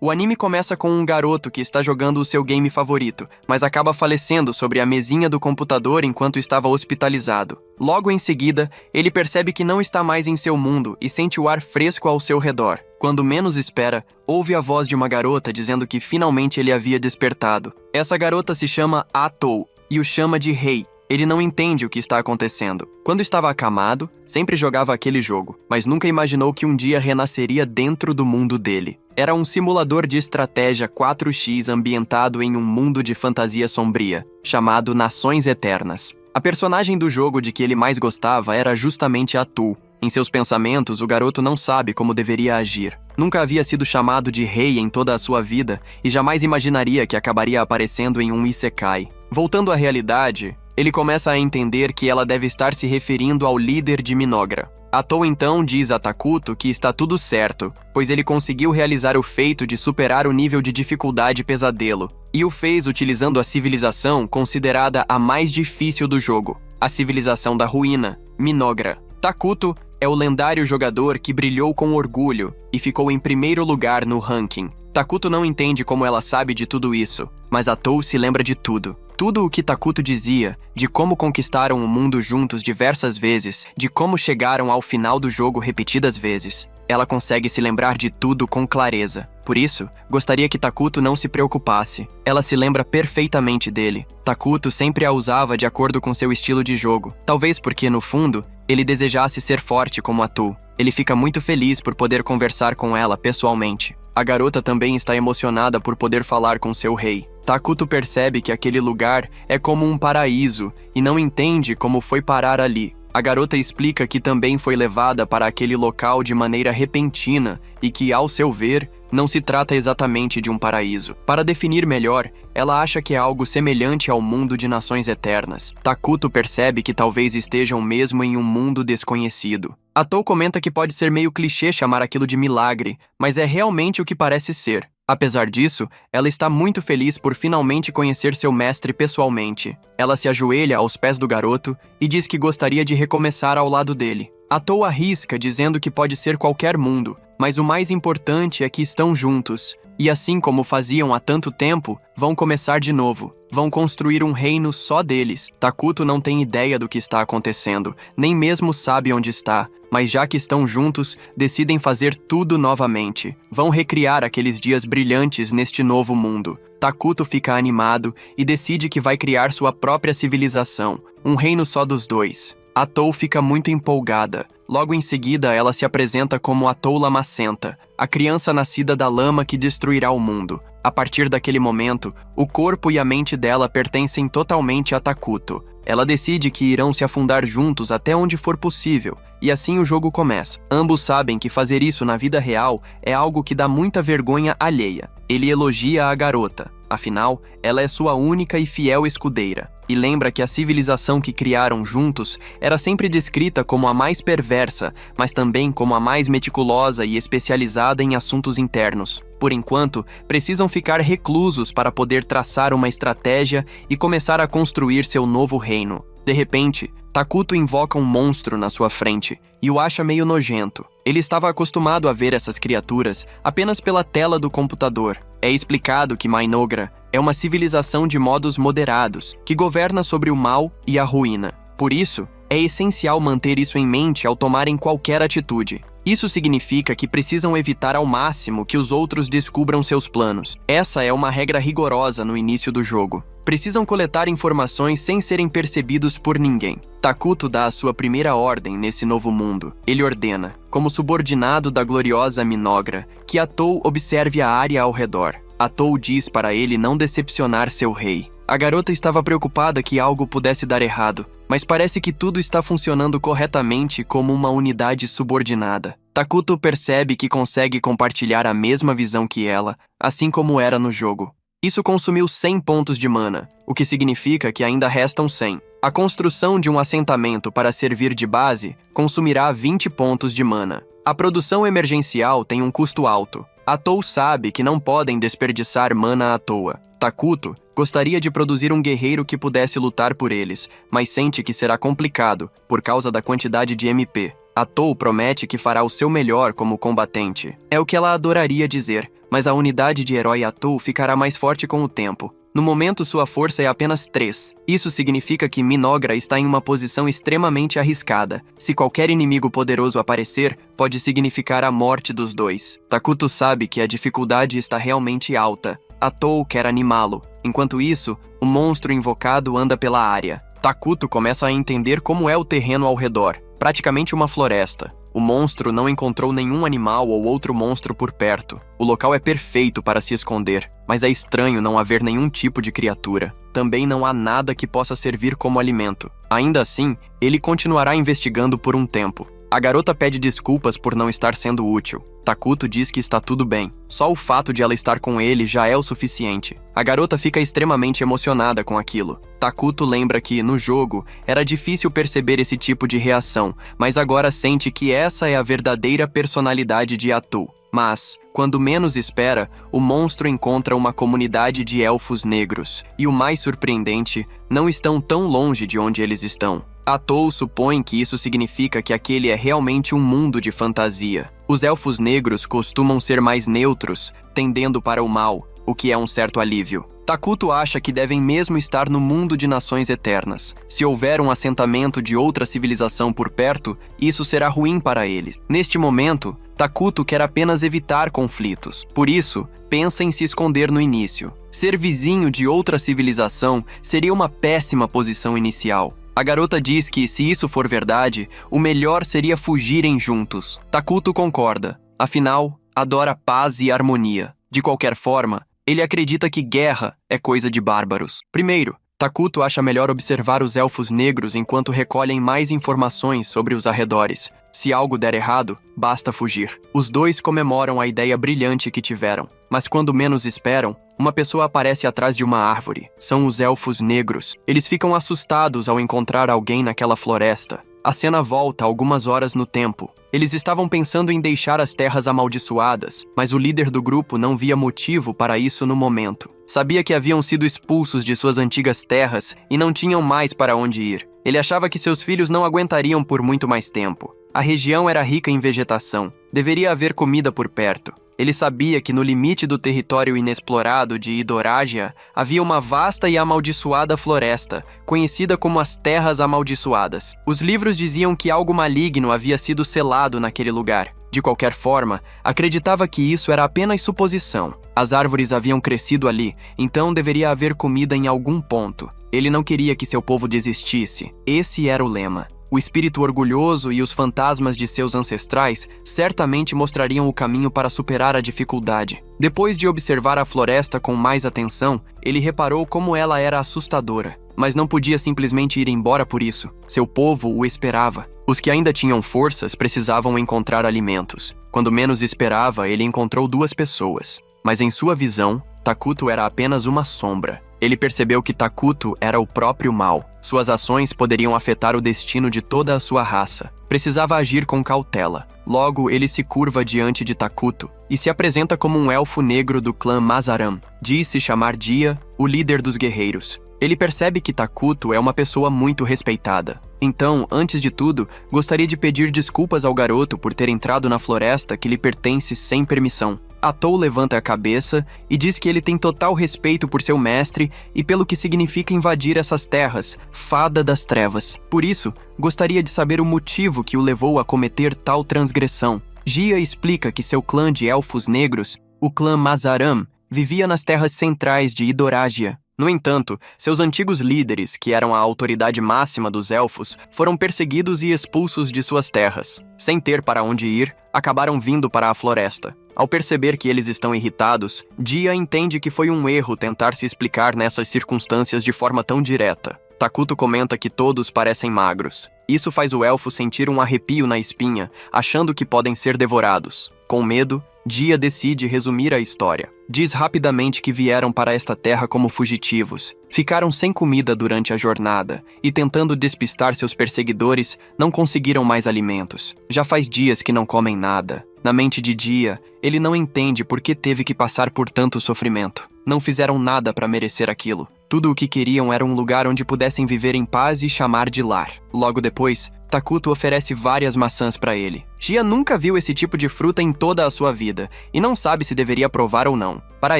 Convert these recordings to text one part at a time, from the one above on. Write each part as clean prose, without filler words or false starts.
O anime começa com um garoto que está jogando o seu game favorito, mas acaba falecendo sobre a mesinha do computador enquanto estava hospitalizado. Logo em seguida, ele percebe que não está mais em seu mundo e sente o ar fresco ao seu redor. Quando menos espera, ouve a voz de uma garota dizendo que finalmente ele havia despertado. Essa garota se chama Atou e o chama de Rei. Ele não entende o que está acontecendo. Quando estava acamado, sempre jogava aquele jogo, mas nunca imaginou que um dia renasceria dentro do mundo dele. Era um simulador de estratégia 4x ambientado em um mundo de fantasia sombria, chamado Nações Eternas. A personagem do jogo de que ele mais gostava era justamente Atou. Em seus pensamentos, o garoto não sabe como deveria agir. Nunca havia sido chamado de rei em toda a sua vida e jamais imaginaria que acabaria aparecendo em um isekai. Voltando à realidade, ele começa a entender que ela deve estar se referindo ao líder de Minogra. Atou então diz a Takuto que está tudo certo, pois ele conseguiu realizar o feito de superar o nível de dificuldade pesadelo, e o fez utilizando a civilização considerada a mais difícil do jogo, a civilização da ruína, Minogra. Takuto é o lendário jogador que brilhou com orgulho e ficou em primeiro lugar no ranking. Takuto não entende como ela sabe de tudo isso, mas Atou se lembra de tudo. Tudo o que Takuto dizia, de como conquistaram o mundo juntos diversas vezes, de como chegaram ao final do jogo repetidas vezes. Ela consegue se lembrar de tudo com clareza. Por isso, gostaria que Takuto não se preocupasse. Ela se lembra perfeitamente dele. Takuto sempre a usava de acordo com seu estilo de jogo. Talvez porque, no fundo, ele desejasse ser forte como Atou. Ele fica muito feliz por poder conversar com ela pessoalmente. A garota também está emocionada por poder falar com seu rei. Takuto percebe que aquele lugar é como um paraíso e não entende como foi parar ali. A garota explica que também foi levada para aquele local de maneira repentina e que, ao seu ver, não se trata exatamente de um paraíso. Para definir melhor, ela acha que é algo semelhante ao mundo de Nações Eternas. Takuto percebe que talvez estejam mesmo em um mundo desconhecido. Atou comenta que pode ser meio clichê chamar aquilo de milagre, mas é realmente o que parece ser. Apesar disso, ela está muito feliz por finalmente conhecer seu mestre pessoalmente. Ela se ajoelha aos pés do garoto e diz que gostaria de recomeçar ao lado dele. Atou arrisca dizendo que pode ser qualquer mundo, mas o mais importante é que estão juntos. E assim como faziam há tanto tempo, vão começar de novo. Vão construir um reino só deles. Takuto não tem ideia do que está acontecendo, nem mesmo sabe onde está. Mas já que estão juntos, decidem fazer tudo novamente. Vão recriar aqueles dias brilhantes neste novo mundo. Takuto fica animado e decide que vai criar sua própria civilização, um reino só dos dois. Atou fica muito empolgada. Logo em seguida, ela se apresenta como Atou Lamacenta, a criança nascida da lama que destruirá o mundo. A partir daquele momento, o corpo e a mente dela pertencem totalmente a Takuto. Ela decide que irão se afundar juntos até onde for possível, e assim o jogo começa. Ambos sabem que fazer isso na vida real é algo que dá muita vergonha alheia. Ele elogia a garota, afinal, ela é sua única e fiel escudeira, e lembra que a civilização que criaram juntos era sempre descrita como a mais perversa, mas também como a mais meticulosa e especializada em assuntos internos. Por enquanto, precisam ficar reclusos para poder traçar uma estratégia e começar a construir seu novo reino. De repente, Takuto invoca um monstro na sua frente e o acha meio nojento. Ele estava acostumado a ver essas criaturas apenas pela tela do computador. É explicado que Minogra é uma civilização de modos moderados, que governa sobre o mal e a ruína. Por isso, é essencial manter isso em mente ao tomarem qualquer atitude. Isso significa que precisam evitar ao máximo que os outros descubram seus planos. Essa é uma regra rigorosa no início do jogo. Precisam coletar informações sem serem percebidos por ninguém. Takuto dá a sua primeira ordem nesse novo mundo. Ele ordena, como subordinado da gloriosa Minogra, que Atou observe a área ao redor. Atou diz para ele não decepcionar seu rei. A garota estava preocupada que algo pudesse dar errado, mas parece que tudo está funcionando corretamente como uma unidade subordinada. Takuto percebe que consegue compartilhar a mesma visão que ela, assim como era no jogo. Isso consumiu 100 pontos de mana, o que significa que ainda restam 100. A construção de um assentamento para servir de base consumirá 20 pontos de mana. A produção emergencial tem um custo alto. Atou sabe que não podem desperdiçar mana à toa. Takuto gostaria de produzir um guerreiro que pudesse lutar por eles, mas sente que será complicado por causa da quantidade de MP. Atou promete que fará o seu melhor como combatente. É o que ela adoraria dizer, mas a unidade de herói Atou ficará mais forte com o tempo. No momento, sua força é apenas 3. Isso significa que Minogra está em uma posição extremamente arriscada. Se qualquer inimigo poderoso aparecer, pode significar a morte dos dois. Takuto sabe que a dificuldade está realmente alta. Atou quer animá-lo. Enquanto isso, o monstro invocado anda pela área. Takuto começa a entender como é o terreno ao redor. Praticamente uma floresta. O monstro não encontrou nenhum animal ou outro monstro por perto. O local é perfeito para se esconder, mas é estranho não haver nenhum tipo de criatura. Também não há nada que possa servir como alimento. Ainda assim, ele continuará investigando por um tempo. A garota pede desculpas por não estar sendo útil. Takuto diz que está tudo bem. Só o fato de ela estar com ele já é o suficiente. A garota fica extremamente emocionada com aquilo. Takuto lembra que, no jogo, era difícil perceber esse tipo de reação, mas agora sente que essa é a verdadeira personalidade de Atou. Mas, quando menos espera, o monstro encontra uma comunidade de elfos negros. E o mais surpreendente, não estão tão longe de onde eles estão. Atou supõe que isso significa que aquele é realmente um mundo de fantasia. Os elfos negros costumam ser mais neutros, tendendo para o mal, o que é um certo alívio. Takuto acha que devem mesmo estar no mundo de nações eternas. Se houver um assentamento de outra civilização por perto, isso será ruim para eles. Neste momento, Takuto quer apenas evitar conflitos. Por isso, pensa em se esconder no início. Ser vizinho de outra civilização seria uma péssima posição inicial. A garota diz que, se isso for verdade, o melhor seria fugirem juntos. Takuto concorda. Afinal, adora paz e harmonia. De qualquer forma, ele acredita que guerra é coisa de bárbaros. Primeiro, Takuto acha melhor observar os elfos negros enquanto recolhem mais informações sobre os arredores. Se algo der errado, basta fugir. Os dois comemoram a ideia brilhante que tiveram. Mas quando menos esperam, uma pessoa aparece atrás de uma árvore. São os elfos negros. Eles ficam assustados ao encontrar alguém naquela floresta. A cena volta algumas horas no tempo. Eles estavam pensando em deixar as terras amaldiçoadas, mas o líder do grupo não via motivo para isso no momento. Sabia que haviam sido expulsos de suas antigas terras e não tinham mais para onde ir. Ele achava que seus filhos não aguentariam por muito mais tempo. A região era rica em vegetação. Deveria haver comida por perto. Ele sabia que no limite do território inexplorado de Idorágia havia uma vasta e amaldiçoada floresta, conhecida como as Terras Amaldiçoadas. Os livros diziam que algo maligno havia sido selado naquele lugar. De qualquer forma, acreditava que isso era apenas suposição. As árvores haviam crescido ali, então deveria haver comida em algum ponto. Ele não queria que seu povo desistisse. Esse era o lema. O espírito orgulhoso e os fantasmas de seus ancestrais certamente mostrariam o caminho para superar a dificuldade. Depois de observar a floresta com mais atenção, ele reparou como ela era assustadora. Mas não podia simplesmente ir embora por isso. Seu povo o esperava. Os que ainda tinham forças precisavam encontrar alimentos. Quando menos esperava, ele encontrou 2 pessoas. Mas em sua visão, Takuto era apenas uma sombra. Ele percebeu que Takuto era o próprio mal. Suas ações poderiam afetar o destino de toda a sua raça. Precisava agir com cautela. Logo, ele se curva diante de Takuto e se apresenta como um elfo negro do clã Mazaram. Diz se chamar Dia, o líder dos guerreiros. Ele percebe que Takuto é uma pessoa muito respeitada. Então, antes de tudo, gostaria de pedir desculpas ao garoto por ter entrado na floresta que lhe pertence sem permissão. Atou levanta a cabeça e diz que ele tem total respeito por seu mestre e pelo que significa invadir essas terras, Fada das Trevas. Por isso, gostaria de saber o motivo que o levou a cometer tal transgressão. Gia explica que seu clã de elfos negros, o clã Mazaram, vivia nas terras centrais de Idorágia. No entanto, seus antigos líderes, que eram a autoridade máxima dos elfos, foram perseguidos e expulsos de suas terras. Sem ter para onde ir, acabaram vindo para a floresta. Ao perceber que eles estão irritados, Dia entende que foi um erro tentar se explicar nessas circunstâncias de forma tão direta. Takuto comenta que todos parecem magros. Isso faz o elfo sentir um arrepio na espinha, achando que podem ser devorados. Com medo, Dia decide resumir a história. Diz rapidamente que vieram para esta terra como fugitivos. Ficaram sem comida durante a jornada e, tentando despistar seus perseguidores, não conseguiram mais alimentos. Já faz dias que não comem nada. Na mente de Dia, ele não entende por que teve que passar por tanto sofrimento. Não fizeram nada para merecer aquilo. Tudo o que queriam era um lugar onde pudessem viver em paz e chamar de lar. Logo depois, Takuto oferece várias maçãs para ele. Jia nunca viu esse tipo de fruta em toda a sua vida e não sabe se deveria provar ou não. Para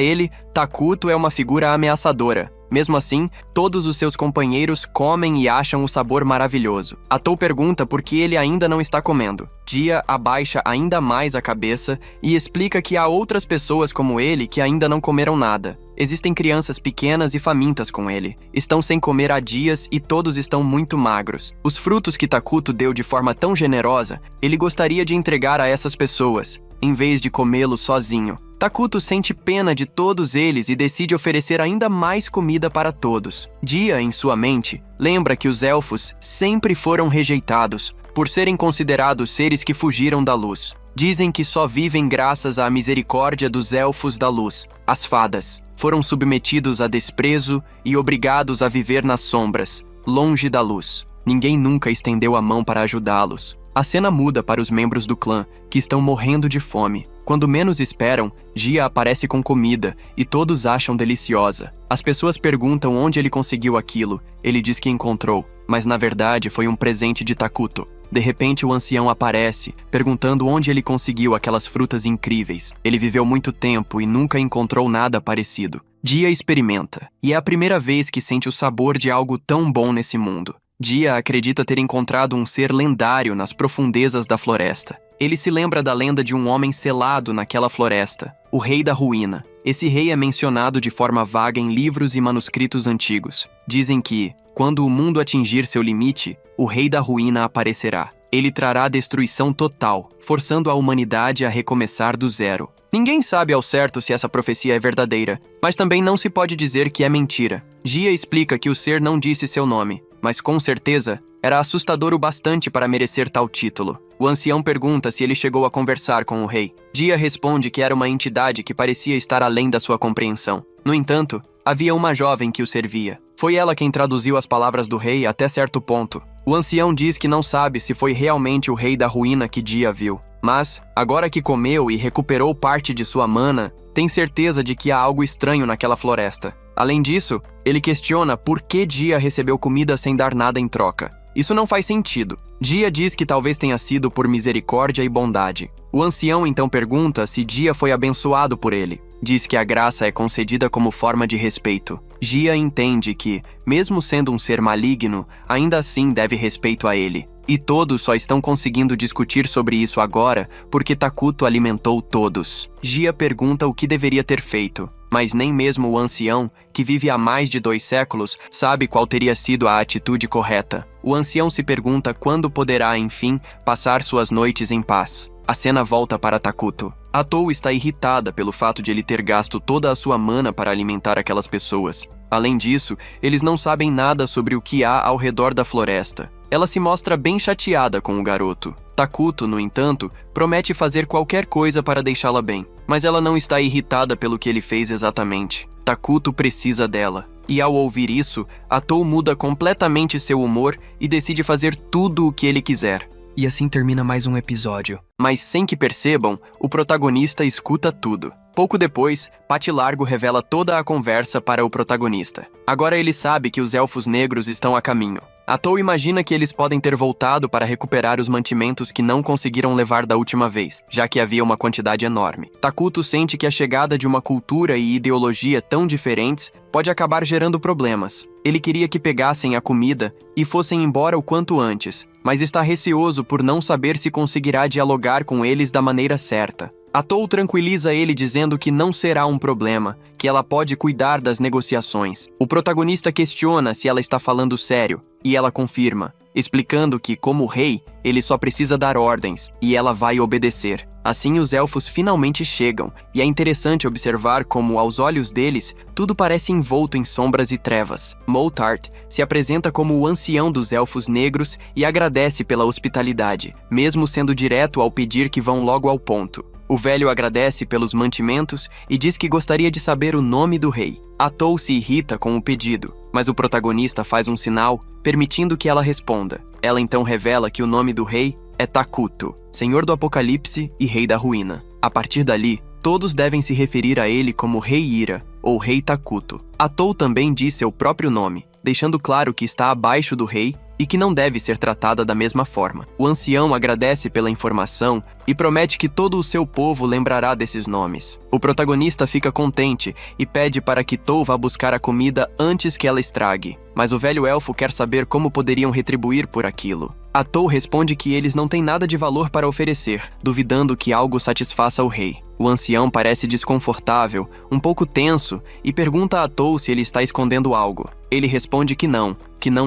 ele, Takuto é uma figura ameaçadora. Mesmo assim, todos os seus companheiros comem e acham o sabor maravilhoso. Atou pergunta por que ele ainda não está comendo. Jia abaixa ainda mais a cabeça e explica que há outras pessoas como ele que ainda não comeram nada. Existem crianças pequenas e famintas com ele. Estão sem comer há dias e todos estão muito magros. Os frutos que Takuto deu de forma tão generosa, ele gostaria de entregar a essas pessoas, em vez de comê-los sozinho. Takuto sente pena de todos eles e decide oferecer ainda mais comida para todos. Jia, em sua mente, lembra que os elfos sempre foram rejeitados, por serem considerados seres que fugiram da luz. Dizem que só vivem graças à misericórdia dos elfos da luz, as fadas. Foram submetidos a desprezo e obrigados a viver nas sombras, longe da luz. Ninguém nunca estendeu a mão para ajudá-los. A cena muda para os membros do clã, que estão morrendo de fome. Quando menos esperam, Jia aparece com comida e todos acham deliciosa. As pessoas perguntam onde ele conseguiu aquilo. Ele diz que encontrou, mas na verdade foi um presente de Takuto. De repente, o ancião aparece, perguntando onde ele conseguiu aquelas frutas incríveis. Ele viveu muito tempo e nunca encontrou nada parecido. Jia experimenta, e é a primeira vez que sente o sabor de algo tão bom nesse mundo. Jia acredita ter encontrado um ser lendário nas profundezas da floresta. Ele se lembra da lenda de um homem selado naquela floresta, o Rei da Ruína. Esse rei é mencionado de forma vaga em livros e manuscritos antigos. Dizem que, quando o mundo atingir seu limite, o Rei da Ruína aparecerá. Ele trará destruição total, forçando a humanidade a recomeçar do zero. Ninguém sabe ao certo se essa profecia é verdadeira, mas também não se pode dizer que é mentira. Jia explica que o ser não disse seu nome, mas com certeza era assustador o bastante para merecer tal título. O ancião pergunta se ele chegou a conversar com o rei. Jia responde que era uma entidade que parecia estar além da sua compreensão. No entanto, havia uma jovem que o servia. Foi ela quem traduziu as palavras do rei até certo ponto. O ancião diz que não sabe se foi realmente o Rei da Ruína que Jia viu. Mas, agora que comeu e recuperou parte de sua mana, tem certeza de que há algo estranho naquela floresta. Além disso, ele questiona por que Jia recebeu comida sem dar nada em troca. Isso não faz sentido. Jia diz que talvez tenha sido por misericórdia e bondade. O ancião então pergunta se Jia foi abençoado por ele. Diz que a graça é concedida como forma de respeito. Jia entende que, mesmo sendo um ser maligno, ainda assim deve respeito a ele. E todos só estão conseguindo discutir sobre isso agora porque Takuto alimentou todos. Jia pergunta o que deveria ter feito, mas nem mesmo o ancião, que vive há mais de 2 séculos, sabe qual teria sido a atitude correta. O ancião se pergunta quando poderá, enfim, passar suas noites em paz. A cena volta para Takuto. Atou está irritada pelo fato de ele ter gasto toda a sua mana para alimentar aquelas pessoas. Além disso, eles não sabem nada sobre o que há ao redor da floresta. Ela se mostra bem chateada com o garoto. Takuto, no entanto, promete fazer qualquer coisa para deixá-la bem, mas ela não está irritada pelo que ele fez exatamente. Takuto precisa dela. E ao ouvir isso, Atou muda completamente seu humor e decide fazer tudo o que ele quiser. E assim termina mais um episódio. Mas sem que percebam, o protagonista escuta tudo. Pouco depois, Pati Largo revela toda a conversa para o protagonista. Agora ele sabe que os elfos negros estão a caminho. Atou imagina que eles podem ter voltado para recuperar os mantimentos que não conseguiram levar da última vez, já que havia uma quantidade enorme. Takuto sente que a chegada de uma cultura e ideologia tão diferentes pode acabar gerando problemas. Ele queria que pegassem a comida e fossem embora o quanto antes, mas está receoso por não saber se conseguirá dialogar com eles da maneira certa. Atou tranquiliza ele dizendo que não será um problema, que ela pode cuidar das negociações. O protagonista questiona se ela está falando sério, e ela confirma, explicando que, como rei, ele só precisa dar ordens, e ela vai obedecer. Assim, os elfos finalmente chegam, e é interessante observar como, aos olhos deles, tudo parece envolto em sombras e trevas. Moltart se apresenta como o ancião dos elfos negros e agradece pela hospitalidade, mesmo sendo direto ao pedir que vão logo ao ponto. O velho agradece pelos mantimentos e diz que gostaria de saber o nome do rei. Atou se irrita com o pedido, mas o protagonista faz um sinal, permitindo que ela responda. Ela então revela que o nome do rei é Takuto, Senhor do Apocalipse e Rei da Ruína. A partir dali, todos devem se referir a ele como Rei Ira. ou Rei Takuto. Atou também diz seu próprio nome, deixando claro que está abaixo do rei e que não deve ser tratada da mesma forma. O ancião agradece pela informação e promete que todo o seu povo lembrará desses nomes. O protagonista fica contente e pede para que Tou vá buscar a comida antes que ela estrague, mas o velho elfo quer saber como poderiam retribuir por aquilo. A Tou responde que eles não têm nada de valor para oferecer, duvidando que algo satisfaça o rei. O ancião parece desconfortável, um pouco tenso, e pergunta a Tou se ele está escondendo algo. Ele responde que não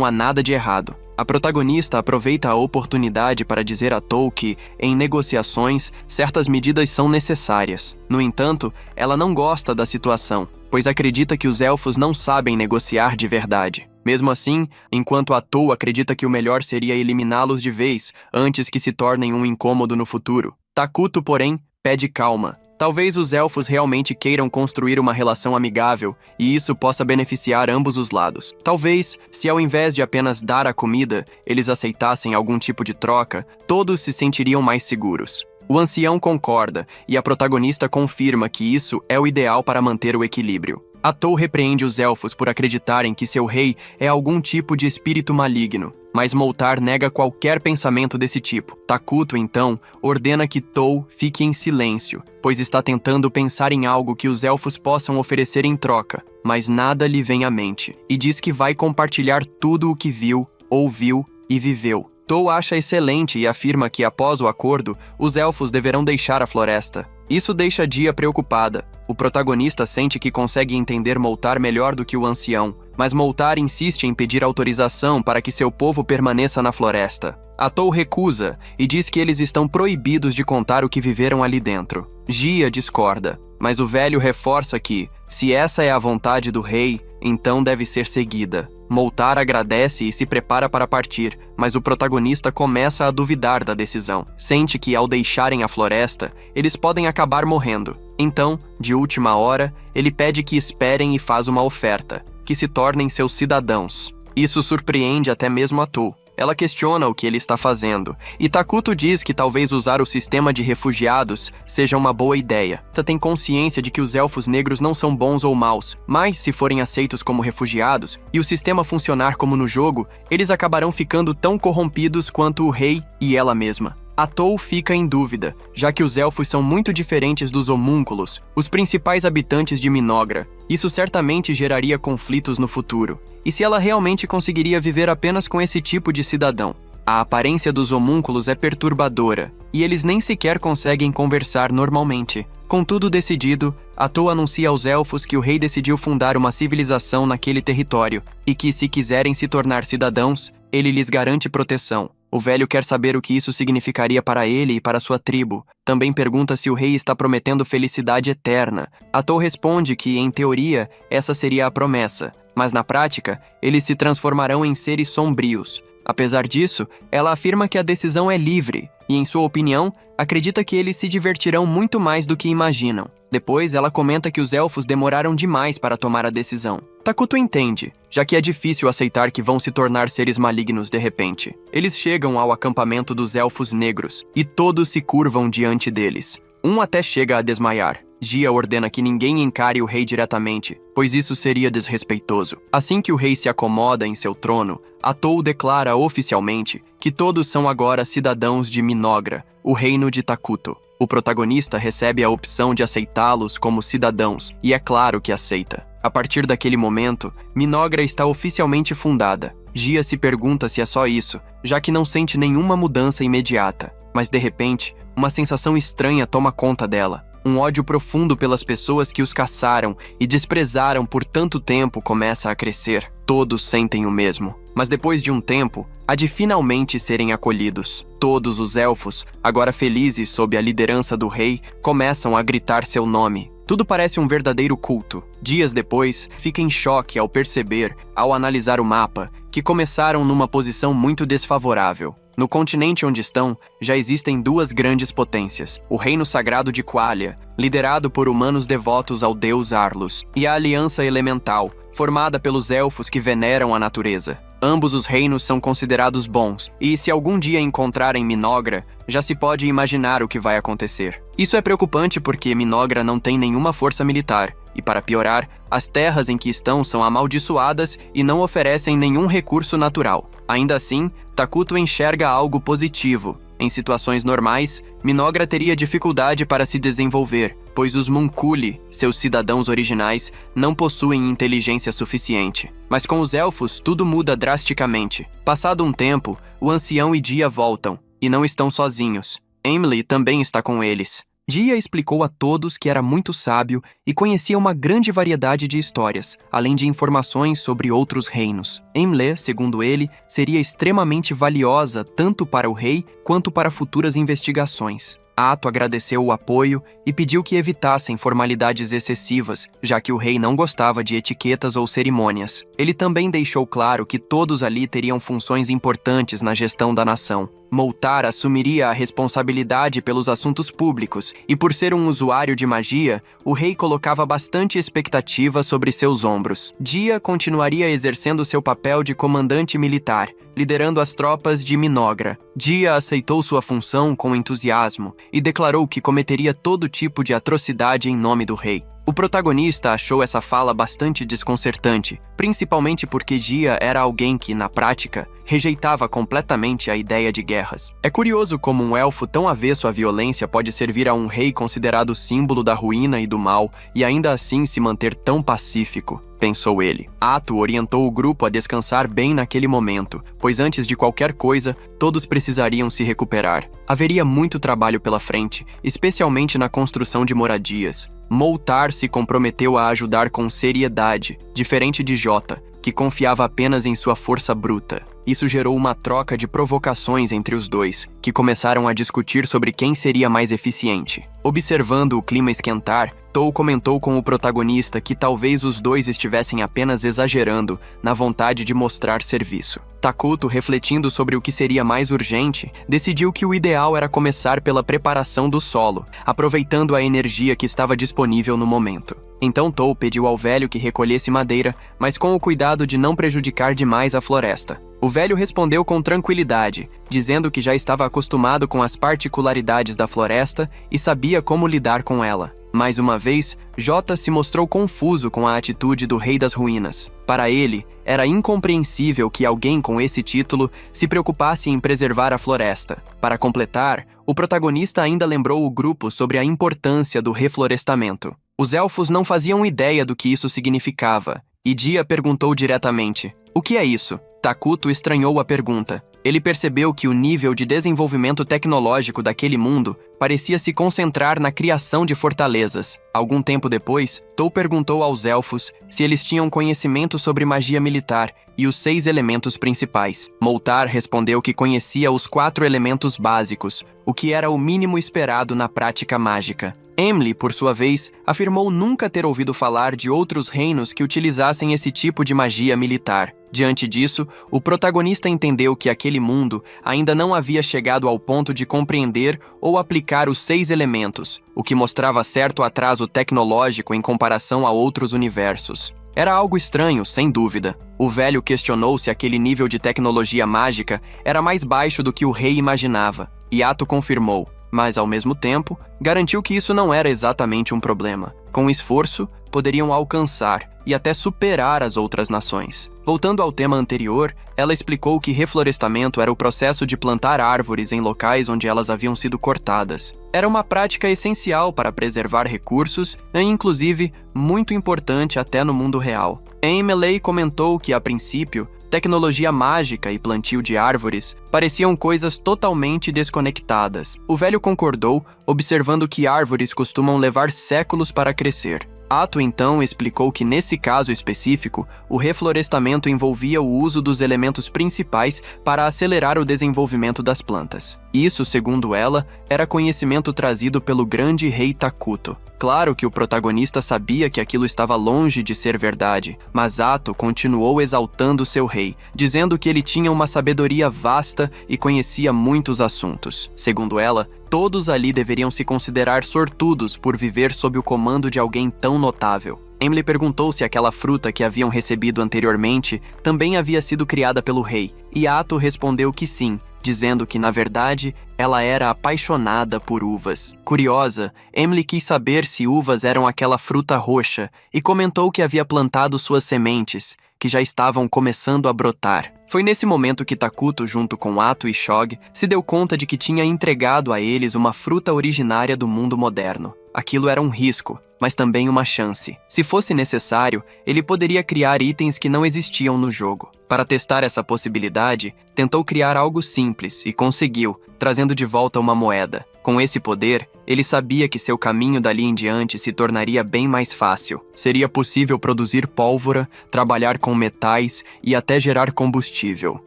há nada de errado. A protagonista aproveita a oportunidade para dizer a Tou que, em negociações, certas medidas são necessárias. No entanto, ela não gosta da situação, pois acredita que os elfos não sabem negociar de verdade. Mesmo assim, enquanto a Tou acredita que o melhor seria eliminá-los de vez, antes que se tornem um incômodo no futuro. Takuto, porém, pede calma. Talvez os elfos realmente queiram construir uma relação amigável, e isso possa beneficiar ambos os lados. Talvez, se ao invés de apenas dar a comida, eles aceitassem algum tipo de troca, todos se sentiriam mais seguros. O ancião concorda, e a protagonista confirma que isso é o ideal para manter o equilíbrio. A Tou repreende os elfos por acreditarem que seu rei é algum tipo de espírito maligno, mas Moltar nega qualquer pensamento desse tipo. Takuto, então, ordena que Tou fique em silêncio, pois está tentando pensar em algo que os elfos possam oferecer em troca, mas nada lhe vem à mente, e diz que vai compartilhar tudo o que viu, ouviu e viveu. Tou acha excelente e afirma que, após o acordo, os elfos deverão deixar a floresta. Isso deixa Dia preocupada. O protagonista sente que consegue entender Moltar melhor do que o ancião, mas Moltar insiste em pedir autorização para que seu povo permaneça na floresta. A Tou recusa e diz que eles estão proibidos de contar o que viveram ali dentro. Gia discorda, mas o velho reforça que, se essa é a vontade do rei, então deve ser seguida. Moltar agradece e se prepara para partir, mas o protagonista começa a duvidar da decisão. Sente que, ao deixarem a floresta, eles podem acabar morrendo. Então, de última hora, ele pede que esperem e faz uma oferta, que se tornem seus cidadãos. Isso surpreende até mesmo a Tou. Ela questiona o que ele está fazendo, e Takuto diz que talvez usar o sistema de refugiados seja uma boa ideia. Ela tem consciência de que os elfos negros não são bons ou maus, mas se forem aceitos como refugiados e o sistema funcionar como no jogo, eles acabarão ficando tão corrompidos quanto o rei e ela mesma. A Tou fica em dúvida, já que os elfos são muito diferentes dos homúnculos, os principais habitantes de Minogra. Isso certamente geraria conflitos no futuro. E se ela realmente conseguiria viver apenas com esse tipo de cidadão? A aparência dos homúnculos é perturbadora, e eles nem sequer conseguem conversar normalmente. Com tudo decidido, a Tou anuncia aos elfos que o rei decidiu fundar uma civilização naquele território, e que, se quiserem se tornar cidadãos, ele lhes garante proteção. O velho quer saber o que isso significaria para ele e para sua tribo. Também pergunta se o rei está prometendo felicidade eterna. A Tou responde que, em teoria, essa seria a promessa, mas na prática, eles se transformarão em seres sombrios. Apesar disso, ela afirma que a decisão é livre e, em sua opinião, acredita que eles se divertirão muito mais do que imaginam. Depois, ela comenta que os elfos demoraram demais para tomar a decisão. Takuto entende, já que é difícil aceitar que vão se tornar seres malignos de repente. Eles chegam ao acampamento dos elfos negros e todos se curvam diante deles. Um até chega a desmaiar. Gia ordena que ninguém encare o rei diretamente, pois isso seria desrespeitoso. Assim que o rei se acomoda em seu trono, a Tou declara oficialmente que todos são agora cidadãos de Minogra, o reino de Takuto. O protagonista recebe a opção de aceitá-los como cidadãos, e é claro que aceita. A partir daquele momento, Minogra está oficialmente fundada. Gia se pergunta se é só isso, já que não sente nenhuma mudança imediata. Mas de repente, uma sensação estranha toma conta dela. Um ódio profundo pelas pessoas que os caçaram e desprezaram por tanto tempo começa a crescer. Todos sentem o mesmo. Mas depois de um tempo, há de finalmente serem acolhidos. Todos os elfos, agora felizes sob a liderança do rei, começam a gritar seu nome. Tudo parece um verdadeiro culto. Dias depois, fica em choque ao perceber, ao analisar o mapa, que começaram numa posição muito desfavorável. No continente onde estão, já existem duas grandes potências, o Reino Sagrado de Qualia, liderado por humanos devotos ao deus Arlus, e a Aliança Elemental, formada pelos elfos que veneram a natureza. Ambos os reinos são considerados bons, e se algum dia encontrarem Minogra, já se pode imaginar o que vai acontecer. Isso é preocupante porque Minogra não tem nenhuma força militar, E para piorar, as terras em que estão são amaldiçoadas e não oferecem nenhum recurso natural. Ainda assim, Takuto enxerga algo positivo. Em situações normais, Minogra teria dificuldade para se desenvolver, pois os Munkuli, seus cidadãos originais, não possuem inteligência suficiente. Mas com os elfos, tudo muda drasticamente. Passado um tempo, o ancião e Dia voltam, e não estão sozinhos. Emily também está com eles. Dia explicou a todos que era muito sábio e conhecia uma grande variedade de histórias, além de informações sobre outros reinos. Emily, segundo ele, seria extremamente valiosa tanto para o rei quanto para futuras investigações. Ato agradeceu o apoio e pediu que evitassem formalidades excessivas, já que o rei não gostava de etiquetas ou cerimônias. Ele também deixou claro que todos ali teriam funções importantes na gestão da nação. Moltar assumiria a responsabilidade pelos assuntos públicos, e por ser um usuário de magia, o rei colocava bastante expectativa sobre seus ombros. Dia continuaria exercendo seu papel de comandante militar, liderando as tropas de Minogra. Dia aceitou sua função com entusiasmo e declarou que cometeria todo tipo de atrocidade em nome do rei. O protagonista achou essa fala bastante desconcertante, principalmente porque Dia era alguém que, na prática, rejeitava completamente a ideia de guerras. É curioso como um elfo tão avesso à violência pode servir a um rei considerado símbolo da ruína e do mal e ainda assim se manter tão pacífico, pensou ele. Ato orientou o grupo a descansar bem naquele momento, pois antes de qualquer coisa, todos precisariam se recuperar. Haveria muito trabalho pela frente, especialmente na construção de moradias. Moltar se comprometeu a ajudar com seriedade, diferente de Jota, que confiava apenas em sua força bruta. Isso gerou uma troca de provocações entre os dois, que começaram a discutir sobre quem seria mais eficiente. Observando o clima esquentar, Tou comentou com o protagonista que talvez os dois estivessem apenas exagerando na vontade de mostrar serviço. Takuto, refletindo sobre o que seria mais urgente, decidiu que o ideal era começar pela preparação do solo, aproveitando a energia que estava disponível no momento. Então Tou pediu ao velho que recolhesse madeira, mas com o cuidado de não prejudicar demais a floresta. O velho respondeu com tranquilidade, dizendo que já estava acostumado com as particularidades da floresta e sabia como lidar com ela. Mais uma vez, Jota se mostrou confuso com a atitude do Rei das Ruínas. Para ele, era incompreensível que alguém com esse título se preocupasse em preservar a floresta. Para completar, o protagonista ainda lembrou o grupo sobre a importância do reflorestamento. Os elfos não faziam ideia do que isso significava, e Dia perguntou diretamente: "O que é isso?" Takuto estranhou a pergunta. Ele percebeu que o nível de desenvolvimento tecnológico daquele mundo parecia se concentrar na criação de fortalezas. Algum tempo depois, Tou perguntou aos elfos se eles tinham conhecimento sobre magia militar e os 6 elementos principais. Moltar respondeu que conhecia os 4 elementos básicos, o que era o mínimo esperado na prática mágica. Emily, por sua vez, afirmou nunca ter ouvido falar de outros reinos que utilizassem esse tipo de magia militar. Diante disso, o protagonista entendeu que aquele mundo ainda não havia chegado ao ponto de compreender ou aplicar os 6 elementos, o que mostrava certo atraso tecnológico em comparação a outros universos. Era algo estranho, sem dúvida. O velho questionou se aquele nível de tecnologia mágica era mais baixo do que o rei imaginava, e Ato confirmou, mas, ao mesmo tempo, garantiu que isso não era exatamente um problema. Com esforço, poderiam alcançar e até superar as outras nações. Voltando ao tema anterior, ela explicou que reflorestamento era o processo de plantar árvores em locais onde elas haviam sido cortadas. Era uma prática essencial para preservar recursos e, inclusive, muito importante até no mundo real. Emily comentou que, a princípio, tecnologia mágica e plantio de árvores pareciam coisas totalmente desconectadas. O velho concordou, observando que árvores costumam levar séculos para crescer. Ato então explicou que nesse caso específico, o reflorestamento envolvia o uso dos elementos principais para acelerar o desenvolvimento das plantas. Isso, segundo ela, era conhecimento trazido pelo grande rei Takuto. Claro que o protagonista sabia que aquilo estava longe de ser verdade, mas Ato continuou exaltando seu rei, dizendo que ele tinha uma sabedoria vasta e conhecia muitos assuntos. Segundo ela, todos ali deveriam se considerar sortudos por viver sob o comando de alguém tão notável. Emily perguntou se aquela fruta que haviam recebido anteriormente também havia sido criada pelo rei, e Ato respondeu que sim, dizendo que, na verdade, ela era apaixonada por uvas. Curiosa, Emily quis saber se uvas eram aquela fruta roxa e comentou que havia plantado suas sementes, que já estavam começando a brotar. Foi nesse momento que Takuto, junto com Ato e Shogi, se deu conta de que tinha entregado a eles uma fruta originária do mundo moderno. Aquilo era um risco, mas também uma chance. Se fosse necessário, ele poderia criar itens que não existiam no jogo. Para testar essa possibilidade, tentou criar algo simples e conseguiu, trazendo de volta uma moeda. Com esse poder, ele sabia que seu caminho dali em diante se tornaria bem mais fácil. Seria possível produzir pólvora, trabalhar com metais e até gerar combustível.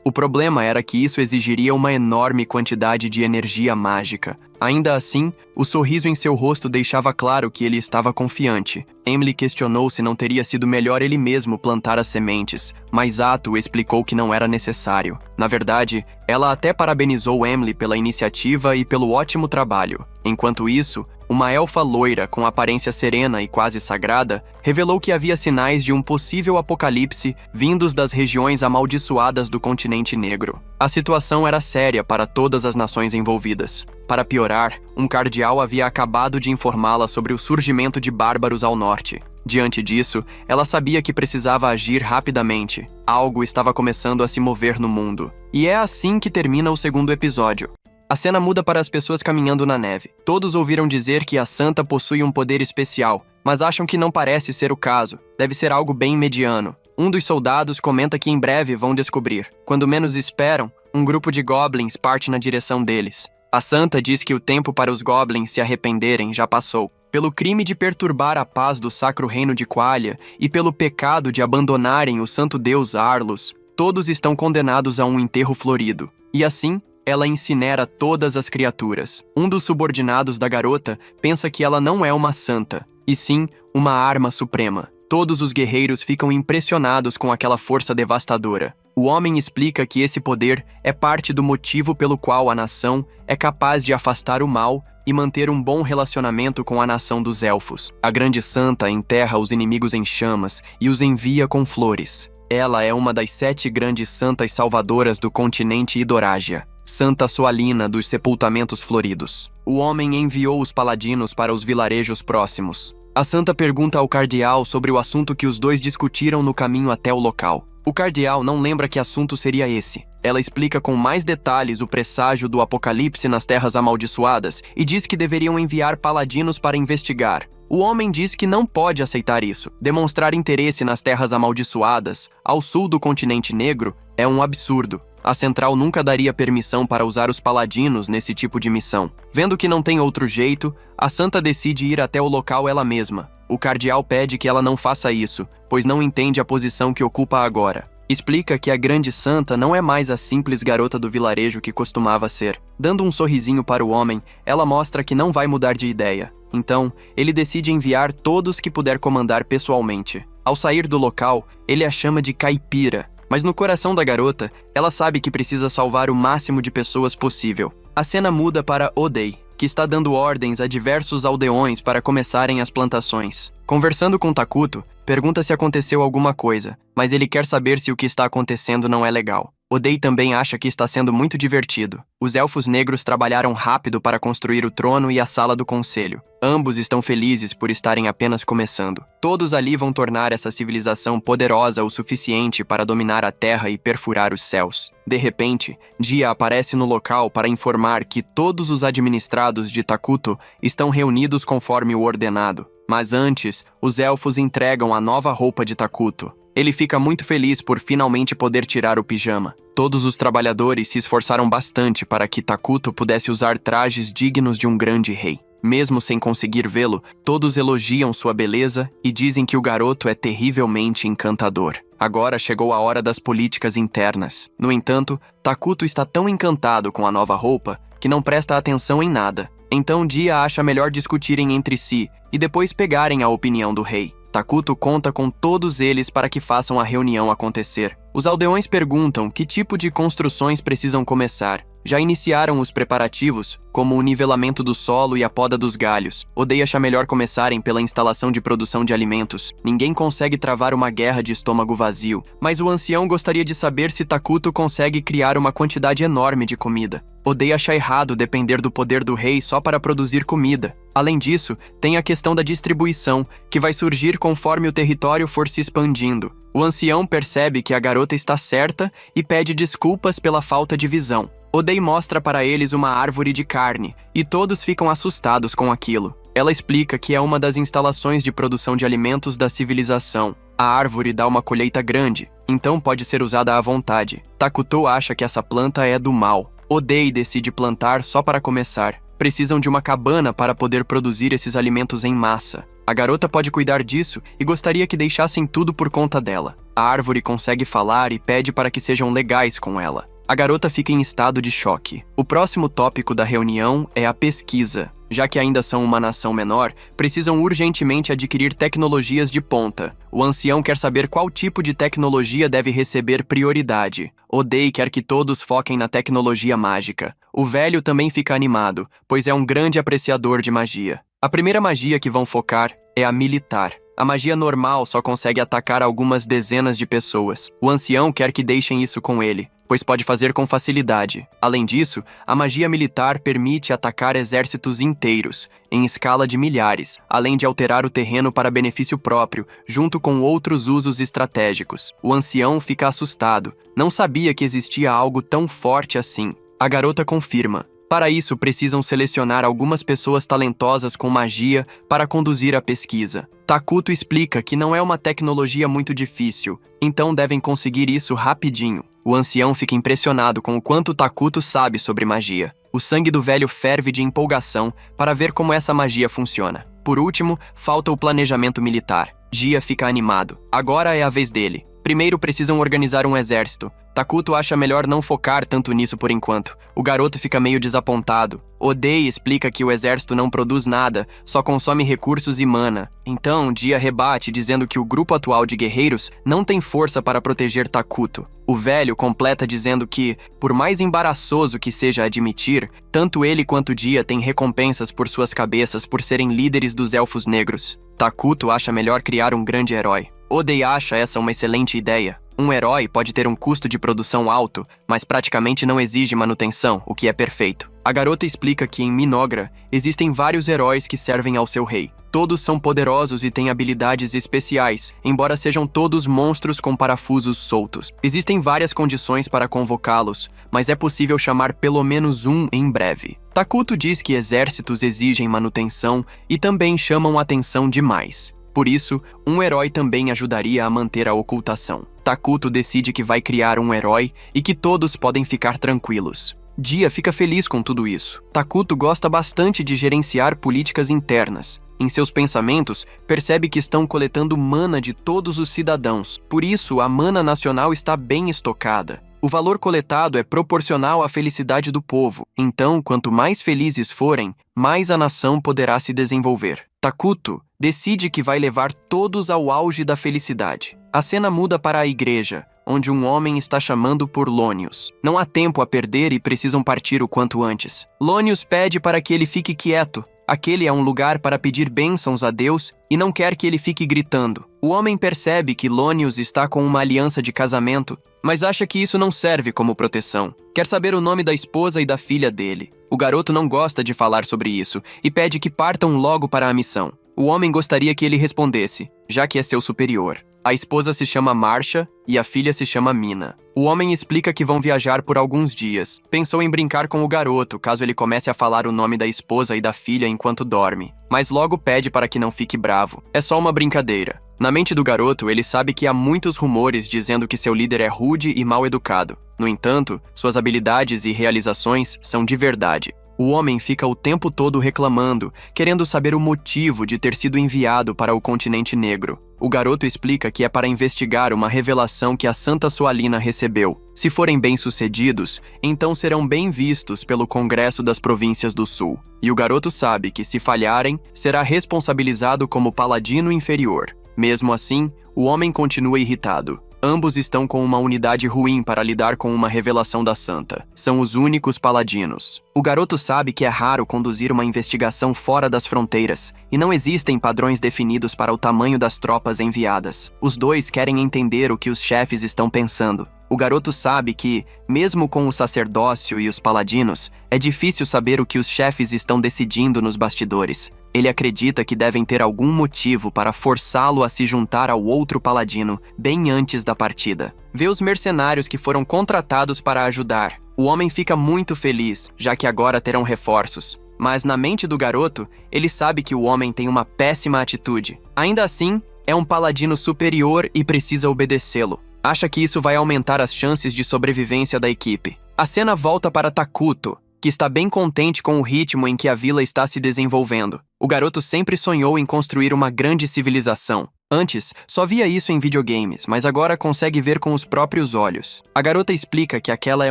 O problema era que isso exigiria uma enorme quantidade de energia mágica. Ainda assim, o sorriso em seu rosto deixava claro que ele estava confiante. Emily questionou se não teria sido melhor ele mesmo plantar as sementes, mas Ato explicou que não era necessário. Na verdade, ela até parabenizou Emily pela iniciativa e pelo ótimo trabalho. Enquanto isso, uma elfa loira com aparência serena e quase sagrada revelou que havia sinais de um possível apocalipse vindos das regiões amaldiçoadas do continente negro. A situação era séria para todas as nações envolvidas. Para piorar, um cardeal havia acabado de informá-la sobre o surgimento de bárbaros ao norte. Diante disso, ela sabia que precisava agir rapidamente. Algo estava começando a se mover no mundo. E é assim que termina o segundo episódio. A cena muda para as pessoas caminhando na neve. Todos ouviram dizer que a santa possui um poder especial, mas acham que não parece ser o caso. Deve ser algo bem mediano. Um dos soldados comenta que em breve vão descobrir. Quando menos esperam, um grupo de goblins parte na direção deles. A santa diz que o tempo para os goblins se arrependerem já passou. Pelo crime de perturbar a paz do sacro reino de Qualia e pelo pecado de abandonarem o santo deus Arlos, todos estão condenados a um enterro florido. E assim, ela incinera todas as criaturas. Um dos subordinados da garota pensa que ela não é uma santa, e sim uma arma suprema. Todos os guerreiros ficam impressionados com aquela força devastadora. O homem explica que esse poder é parte do motivo pelo qual a nação é capaz de afastar o mal e manter um bom relacionamento com a nação dos elfos. A grande santa enterra os inimigos em chamas e os envia com flores. Ela é uma das 7 grandes santas salvadoras do continente Idorágia. Santa Soalina dos Sepultamentos Floridos. O homem enviou os paladinos para os vilarejos próximos. A santa pergunta ao cardeal sobre o assunto que os dois discutiram no caminho até o local. O cardeal não lembra que assunto seria esse. Ela explica com mais detalhes o presságio do apocalipse nas terras amaldiçoadas e diz que deveriam enviar paladinos para investigar. O homem diz que não pode aceitar isso. Demonstrar interesse nas terras amaldiçoadas, ao sul do continente negro, é um absurdo. A central nunca daria permissão para usar os paladinos nesse tipo de missão. Vendo que não tem outro jeito, a santa decide ir até o local ela mesma. O cardeal pede que ela não faça isso, pois não entende a posição que ocupa agora. Explica que a grande santa não é mais a simples garota do vilarejo que costumava ser. Dando um sorrisinho para o homem, ela mostra que não vai mudar de ideia. Então, ele decide enviar todos que puder comandar pessoalmente. Ao sair do local, ele a chama de caipira. Mas no coração da garota, ela sabe que precisa salvar o máximo de pessoas possível. A cena muda para Odei, que está dando ordens a diversos aldeões para começarem as plantações. Conversando com Takuto, pergunta se aconteceu alguma coisa, mas ele quer saber se o que está acontecendo não é legal. Odei também acha que está sendo muito divertido. Os elfos negros trabalharam rápido para construir o trono e a sala do conselho. Ambos estão felizes por estarem apenas começando. Todos ali vão tornar essa civilização poderosa o suficiente para dominar a terra e perfurar os céus. De repente, Dia aparece no local para informar que todos os administrados de Takuto estão reunidos conforme o ordenado. Mas antes, os elfos entregam a nova roupa de Takuto. Ele fica muito feliz por finalmente poder tirar o pijama. Todos os trabalhadores se esforçaram bastante para que Takuto pudesse usar trajes dignos de um grande rei. Mesmo sem conseguir vê-lo, todos elogiam sua beleza e dizem que o garoto é terrivelmente encantador. Agora chegou a hora das políticas internas. No entanto, Takuto está tão encantado com a nova roupa que não presta atenção em nada. Então Dia acha melhor discutirem entre si e depois pegarem a opinião do rei. Takuto conta com todos eles para que façam a reunião acontecer. Os aldeões perguntam que tipo de construções precisam começar. Já iniciaram os preparativos, como o nivelamento do solo e a poda dos galhos. Odeia achar melhor começarem pela instalação de produção de alimentos. Ninguém consegue travar uma guerra de estômago vazio, mas o ancião gostaria de saber se Takuto consegue criar uma quantidade enorme de comida. Odeia achar errado depender do poder do rei só para produzir comida. Além disso, tem a questão da distribuição, que vai surgir conforme o território for se expandindo. O ancião percebe que a garota está certa e pede desculpas pela falta de visão. Odeia mostra para eles uma árvore de carne, e todos ficam assustados com aquilo. Ela explica que é uma das instalações de produção de alimentos da civilização. A árvore dá uma colheita grande, então pode ser usada à vontade. Takuto acha que essa planta é do mal. Odeia decide plantar só para começar. Precisam de uma cabana para poder produzir esses alimentos em massa. A garota pode cuidar disso e gostaria que deixassem tudo por conta dela. A árvore consegue falar e pede para que sejam legais com ela. A garota fica em estado de choque. O próximo tópico da reunião é a pesquisa. Já que ainda são uma nação menor, precisam urgentemente adquirir tecnologias de ponta. O ancião quer saber qual tipo de tecnologia deve receber prioridade. Odeia quer que todos foquem na tecnologia mágica. O velho também fica animado, pois é um grande apreciador de magia. A primeira magia que vão focar é a militar. A magia normal só consegue atacar algumas dezenas de pessoas. O ancião quer que deixem isso com ele, pois pode fazer com facilidade. Além disso, a magia militar permite atacar exércitos inteiros, em escala de milhares, além de alterar o terreno para benefício próprio, junto com outros usos estratégicos. O ancião fica assustado. Não sabia que existia algo tão forte assim. A garota confirma. Para isso, precisam selecionar algumas pessoas talentosas com magia para conduzir a pesquisa. Takuto explica que não é uma tecnologia muito difícil, então devem conseguir isso rapidinho. O ancião fica impressionado com o quanto Takuto sabe sobre magia. O sangue do velho ferve de empolgação para ver como essa magia funciona. Por último, falta o planejamento militar. Jia fica animado. Agora é a vez dele. Primeiro precisam organizar um exército. Takuto acha melhor não focar tanto nisso por enquanto. O garoto fica meio desapontado. Odeia explica que o exército não produz nada, só consome recursos e mana. Então, Jia rebate dizendo que o grupo atual de guerreiros não tem força para proteger Takuto. O velho completa dizendo que, por mais embaraçoso que seja admitir, tanto ele quanto Jia têm recompensas por suas cabeças por serem líderes dos elfos negros. Takuto acha melhor criar um grande herói. Odeia acha essa uma excelente ideia. Um herói pode ter um custo de produção alto, mas praticamente não exige manutenção, o que é perfeito. A garota explica que em Minogra existem vários heróis que servem ao seu rei. Todos são poderosos e têm habilidades especiais, embora sejam todos monstros com parafusos soltos. Existem várias condições para convocá-los, mas é possível chamar pelo menos um em breve. Takuto diz que exércitos exigem manutenção e também chamam atenção demais. Por isso, um herói também ajudaria a manter a ocultação. Takuto decide que vai criar um herói e que todos podem ficar tranquilos. Jia fica feliz com tudo isso. Takuto gosta bastante de gerenciar políticas internas. Em seus pensamentos, percebe que estão coletando mana de todos os cidadãos. Por isso, a mana nacional está bem estocada. O valor coletado é proporcional à felicidade do povo. Então, quanto mais felizes forem, mais a nação poderá se desenvolver. Takuto decide que vai levar todos ao auge da felicidade. A cena muda para a igreja, onde um homem está chamando por Lônius. Não há tempo a perder e precisam partir o quanto antes. Lônius pede para que ele fique quieto. Aquele é um lugar para pedir bênçãos a Deus e não quer que ele fique gritando. O homem percebe que Lônius está com uma aliança de casamento, mas acha que isso não serve como proteção. Quer saber o nome da esposa e da filha dele. O garoto não gosta de falar sobre isso e pede que partam logo para a missão. O homem gostaria que ele respondesse, já que é seu superior. A esposa se chama Marcia e a filha se chama Mina. O homem explica que vão viajar por alguns dias. Pensou em brincar com o garoto, caso ele comece a falar o nome da esposa e da filha enquanto dorme. Mas logo pede para que não fique bravo. É só uma brincadeira. Na mente do garoto, ele sabe que há muitos rumores dizendo que seu líder é rude e mal educado. No entanto, suas habilidades e realizações são de verdade. O homem fica o tempo todo reclamando, querendo saber o motivo de ter sido enviado para o continente negro. O garoto explica que é para investigar uma revelação que a Santa Sualina recebeu. Se forem bem-sucedidos, então serão bem vistos pelo Congresso das Províncias do Sul. E o garoto sabe que, se falharem, será responsabilizado como paladino inferior. Mesmo assim, o homem continua irritado. Ambos estão com uma unidade ruim para lidar com uma revelação da Santa. São os únicos paladinos. O garoto sabe que é raro conduzir uma investigação fora das fronteiras, e não existem padrões definidos para o tamanho das tropas enviadas. Os dois querem entender o que os chefes estão pensando. O garoto sabe que, mesmo com o sacerdócio e os paladinos, é difícil saber o que os chefes estão decidindo nos bastidores. Ele acredita que devem ter algum motivo para forçá-lo a se juntar ao outro paladino bem antes da partida. Vê os mercenários que foram contratados para ajudar. O homem fica muito feliz, já que agora terão reforços. Mas na mente do garoto, ele sabe que o homem tem uma péssima atitude. Ainda assim, é um paladino superior e precisa obedecê-lo. Acha que isso vai aumentar as chances de sobrevivência da equipe. A cena volta para Takuto, que está bem contente com o ritmo em que a vila está se desenvolvendo. O garoto sempre sonhou em construir uma grande civilização. Antes, só via isso em videogames, mas agora consegue ver com os próprios olhos. A garota explica que aquela é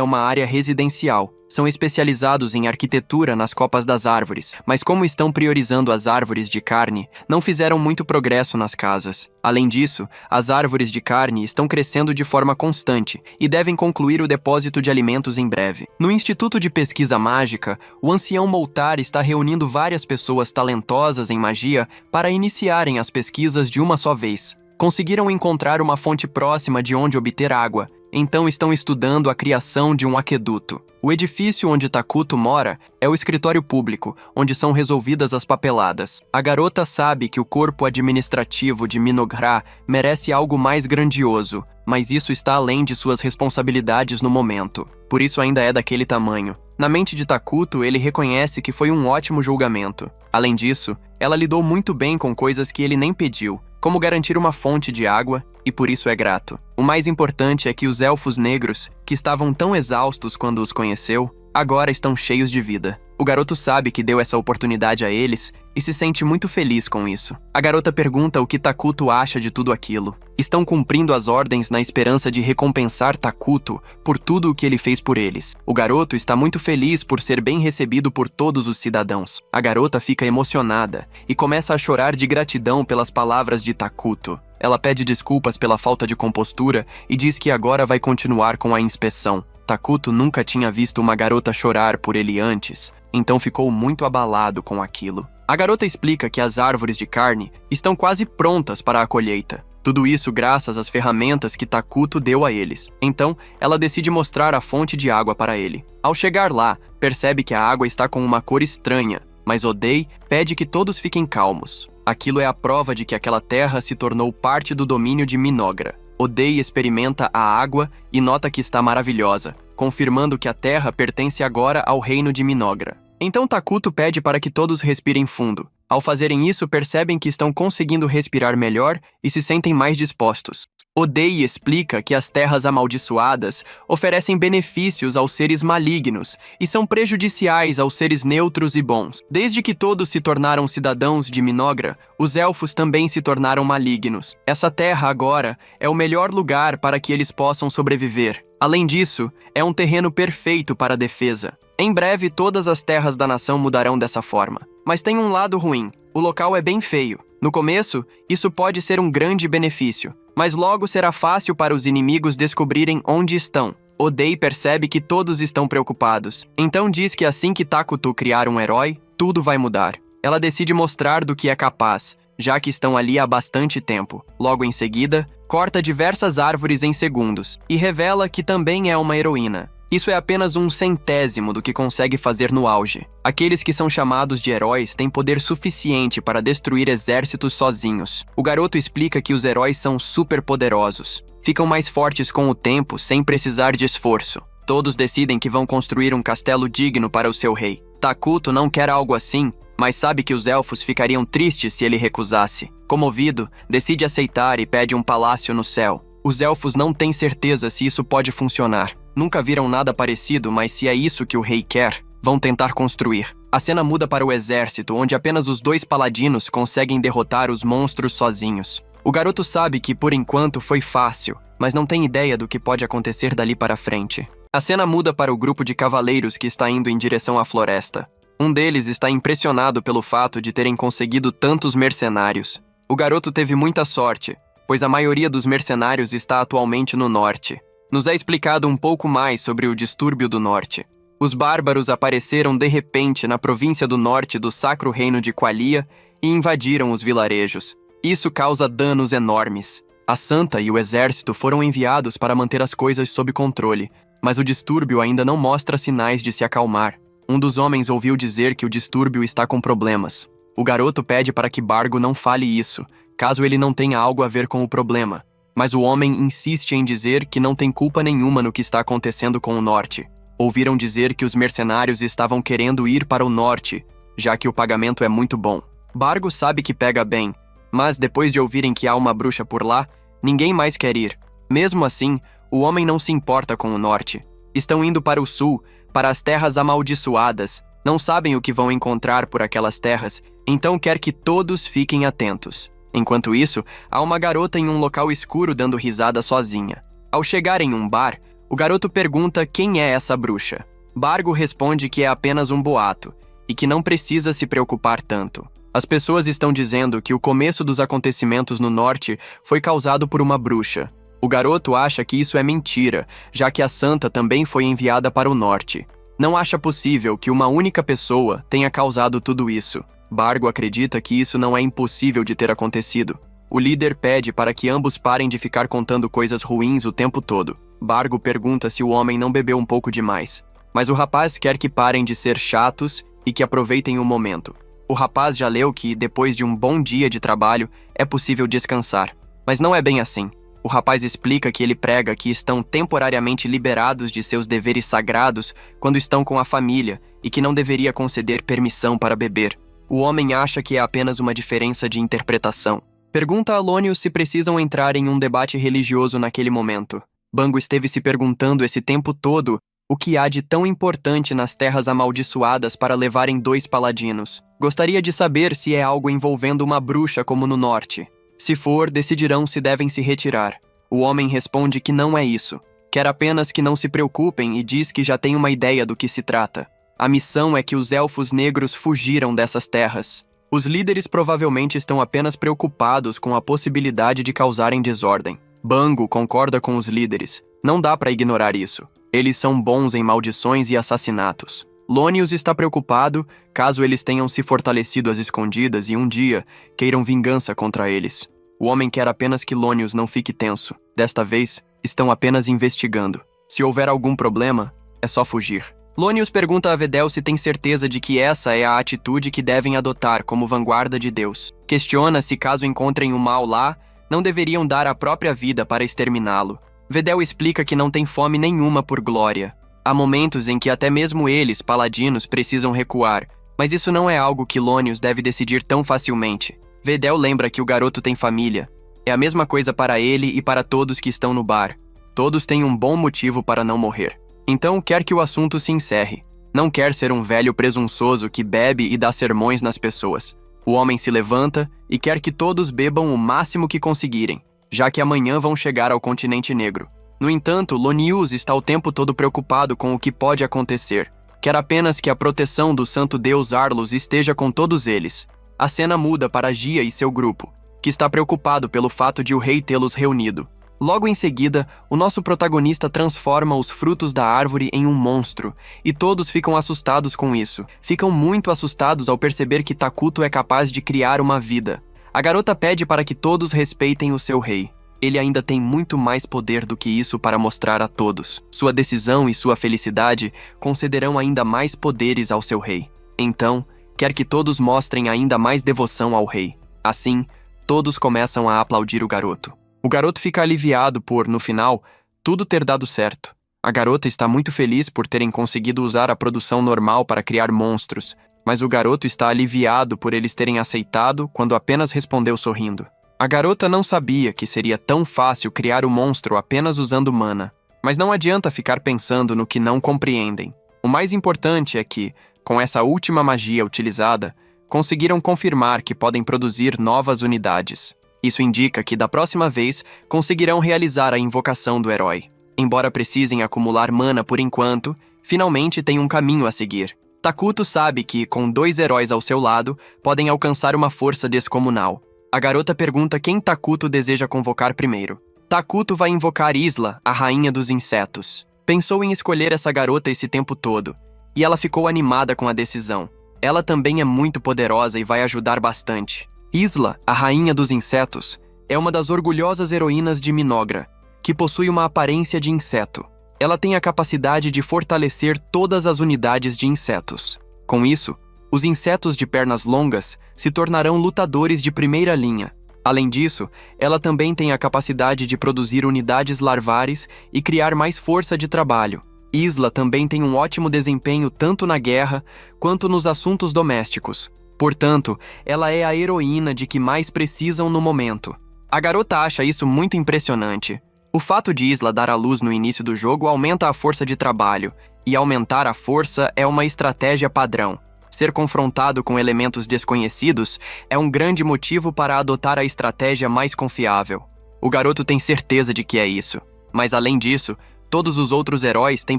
uma área residencial. São especializados em arquitetura nas copas das árvores, mas como estão priorizando as árvores de carne, não fizeram muito progresso nas casas. Além disso, as árvores de carne estão crescendo de forma constante e devem concluir o depósito de alimentos em breve. No Instituto de Pesquisa Mágica, o ancião Moltar está reunindo várias pessoas talentosas em magia para iniciarem as pesquisas de uma só vez. Conseguiram encontrar uma fonte próxima de onde obter água, então estão estudando a criação de um aqueduto. O edifício onde Takuto mora é o escritório público, onde são resolvidas as papeladas. A garota sabe que o corpo administrativo de Minogra merece algo mais grandioso, mas isso está além de suas responsabilidades no momento. Por isso ainda é daquele tamanho. Na mente de Takuto, ele reconhece que foi um ótimo julgamento. Além disso, ela lidou muito bem com coisas que ele nem pediu, como garantir uma fonte de água, e por isso é grato. O mais importante é que os elfos negros, que estavam tão exaustos quando os conheceu, agora estão cheios de vida. O garoto sabe que deu essa oportunidade a eles e se sente muito feliz com isso. A garota pergunta o que Takuto acha de tudo aquilo. Estão cumprindo as ordens na esperança de recompensar Takuto por tudo o que ele fez por eles. O garoto está muito feliz por ser bem recebido por todos os cidadãos. A garota fica emocionada e começa a chorar de gratidão pelas palavras de Takuto. Ela pede desculpas pela falta de compostura e diz que agora vai continuar com a inspeção. Takuto nunca tinha visto uma garota chorar por ele antes, então ficou muito abalado com aquilo. A garota explica que as árvores de carne estão quase prontas para a colheita. Tudo isso graças às ferramentas que Takuto deu a eles. Então, ela decide mostrar a fonte de água para ele. Ao chegar lá, percebe que a água está com uma cor estranha, mas Odei pede que todos fiquem calmos. Aquilo é a prova de que aquela terra se tornou parte do domínio de Minogra. Odei experimenta a água e nota que está maravilhosa, confirmando que a terra pertence agora ao reino de Minogra. Então Takuto pede para que todos respirem fundo. Ao fazerem isso, percebem que estão conseguindo respirar melhor e se sentem mais dispostos. Odei explica que as terras amaldiçoadas oferecem benefícios aos seres malignos e são prejudiciais aos seres neutros e bons. Desde que todos se tornaram cidadãos de Minogra, os elfos também se tornaram malignos. Essa terra agora é o melhor lugar para que eles possam sobreviver. Além disso, é um terreno perfeito para a defesa. Em breve, todas as terras da nação mudarão dessa forma. Mas tem um lado ruim. O local é bem feio. No começo, isso pode ser um grande benefício, mas logo será fácil para os inimigos descobrirem onde estão. Odei percebe que todos estão preocupados, então diz que assim que Takuto criar um herói, tudo vai mudar. Ela decide mostrar do que é capaz, já que estão ali há bastante tempo. Logo em seguida, corta diversas árvores em segundos e revela que também é uma heroína. Isso é apenas 1/100º do que consegue fazer no auge. Aqueles que são chamados de heróis têm poder suficiente para destruir exércitos sozinhos. O garoto explica que os heróis são super poderosos. Ficam mais fortes com o tempo, sem precisar de esforço. Todos decidem que vão construir um castelo digno para o seu rei. Takuto não quer algo assim, mas sabe que os elfos ficariam tristes se ele recusasse. Comovido, decide aceitar e pede um palácio no céu. Os elfos não têm certeza se isso pode funcionar. Nunca viram nada parecido, mas se é isso que o rei quer, vão tentar construir. A cena muda para o exército, onde apenas os 2 paladinos conseguem derrotar os monstros sozinhos. O garoto sabe que, por enquanto, foi fácil, mas não tem ideia do que pode acontecer dali para frente. A cena muda para o grupo de cavaleiros que está indo em direção à floresta. Um deles está impressionado pelo fato de terem conseguido tantos mercenários. O garoto teve muita sorte, pois a maioria dos mercenários está atualmente no norte. Nos é explicado um pouco mais sobre o distúrbio do norte. Os bárbaros apareceram de repente na província do norte do Sacro Reino de Qualia e invadiram os vilarejos. Isso causa danos enormes. A Santa e o exército foram enviados para manter as coisas sob controle, mas o distúrbio ainda não mostra sinais de se acalmar. Um dos homens ouviu dizer que o distúrbio está com problemas. O garoto pede para que Bargo não fale isso, caso ele não tenha algo a ver com o problema. Mas o homem insiste em dizer que não tem culpa nenhuma no que está acontecendo com o norte. Ouviram dizer que os mercenários estavam querendo ir para o norte, já que o pagamento é muito bom. Bargo sabe que pega bem, mas depois de ouvirem que há uma bruxa por lá, ninguém mais quer ir. Mesmo assim, o homem não se importa com o norte. Estão indo para o sul, para as terras amaldiçoadas. Não sabem o que vão encontrar por aquelas terras, então quer que todos fiquem atentos. Enquanto isso, há uma garota em um local escuro dando risada sozinha. Ao chegar em um bar, o garoto pergunta quem é essa bruxa. Bargo responde que é apenas um boato e que não precisa se preocupar tanto. As pessoas estão dizendo que o começo dos acontecimentos no norte foi causado por uma bruxa. O garoto acha que isso é mentira, já que a Santa também foi enviada para o norte. Não acha possível que uma única pessoa tenha causado tudo isso. Bargo acredita que isso não é impossível de ter acontecido. O líder pede para que ambos parem de ficar contando coisas ruins o tempo todo. Bargo pergunta se o homem não bebeu um pouco demais. Mas o rapaz quer que parem de ser chatos e que aproveitem o momento. O rapaz já leu que, depois de um bom dia de trabalho, é possível descansar. Mas não é bem assim. O rapaz explica que ele prega que estão temporariamente liberados de seus deveres sagrados quando estão com a família e que não deveria conceder permissão para beber. O homem acha que é apenas uma diferença de interpretação. Pergunta a Lônius se precisam entrar em um debate religioso naquele momento. Bango esteve se perguntando esse tempo todo o que há de tão importante nas terras amaldiçoadas para levarem 2 paladinos. Gostaria de saber se é algo envolvendo uma bruxa como no norte. Se for, decidirão se devem se retirar. O homem responde que não é isso. Quer apenas que não se preocupem e diz que já tem uma ideia do que se trata. A missão é que os elfos negros fugiram dessas terras. Os líderes provavelmente estão apenas preocupados com a possibilidade de causarem desordem. Bango concorda com os líderes. Não dá para ignorar isso. Eles são bons em maldições e assassinatos. Lônius está preocupado caso eles tenham se fortalecido às escondidas e um dia queiram vingança contra eles. O homem quer apenas que Lônius não fique tenso. Desta vez, estão apenas investigando. Se houver algum problema, é só fugir. Lônius pergunta a Vedel se tem certeza de que essa é a atitude que devem adotar como vanguarda de Deus. Questiona se caso encontrem o mal lá, não deveriam dar a própria vida para exterminá-lo. Vedel explica que não tem fome nenhuma por glória. Há momentos em que até mesmo eles, paladinos, precisam recuar, mas isso não é algo que Lônius deve decidir tão facilmente. Vedel lembra que o garoto tem família. É a mesma coisa para ele e para todos que estão no bar. Todos têm um bom motivo para não morrer. Então quer que o assunto se encerre. Não quer ser um velho presunçoso que bebe e dá sermões nas pessoas. O homem se levanta e quer que todos bebam o máximo que conseguirem, já que amanhã vão chegar ao continente negro. No entanto, Lônius está o tempo todo preocupado com o que pode acontecer. Quer apenas que a proteção do santo deus Arlos esteja com todos eles. A cena muda para Gia e seu grupo, que está preocupado pelo fato de o rei tê-los reunido. Logo em seguida, o nosso protagonista transforma os frutos da árvore em um monstro, e todos ficam assustados com isso. Ficam muito assustados ao perceber que Takuto é capaz de criar uma vida. A garota pede para que todos respeitem o seu rei. Ele ainda tem muito mais poder do que isso para mostrar a todos. Sua decisão e sua felicidade concederão ainda mais poderes ao seu rei. Então, quer que todos mostrem ainda mais devoção ao rei. Assim, todos começam a aplaudir o garoto. O garoto fica aliviado por, no final, tudo ter dado certo. A garota está muito feliz por terem conseguido usar a produção normal para criar monstros, mas o garoto está aliviado por eles terem aceitado quando apenas respondeu sorrindo. A garota não sabia que seria tão fácil criar o monstro apenas usando mana, mas não adianta ficar pensando no que não compreendem. O mais importante é que, com essa última magia utilizada, conseguiram confirmar que podem produzir novas unidades. Isso indica que, da próxima vez, conseguirão realizar a invocação do herói. Embora precisem acumular mana por enquanto, finalmente tem um caminho a seguir. Takuto sabe que, com 2 heróis ao seu lado, podem alcançar uma força descomunal. A garota pergunta quem Takuto deseja convocar primeiro. Takuto vai invocar Isla, a rainha dos insetos. Pensou em escolher essa garota esse tempo todo, e ela ficou animada com a decisão. Ela também é muito poderosa e vai ajudar bastante. Isla, a rainha dos insetos, é uma das orgulhosas heroínas de Minogra, que possui uma aparência de inseto. Ela tem a capacidade de fortalecer todas as unidades de insetos. Com isso, os insetos de pernas longas se tornarão lutadores de primeira linha. Além disso, ela também tem a capacidade de produzir unidades larvares e criar mais força de trabalho. Isla também tem um ótimo desempenho tanto na guerra quanto nos assuntos domésticos. Portanto, ela é a heroína de que mais precisam no momento. A garota acha isso muito impressionante. O fato de Isla dar à luz no início do jogo aumenta a força de trabalho, e aumentar a força é uma estratégia padrão. Ser confrontado com elementos desconhecidos é um grande motivo para adotar a estratégia mais confiável. O garoto tem certeza de que é isso. Mas além disso, todos os outros heróis têm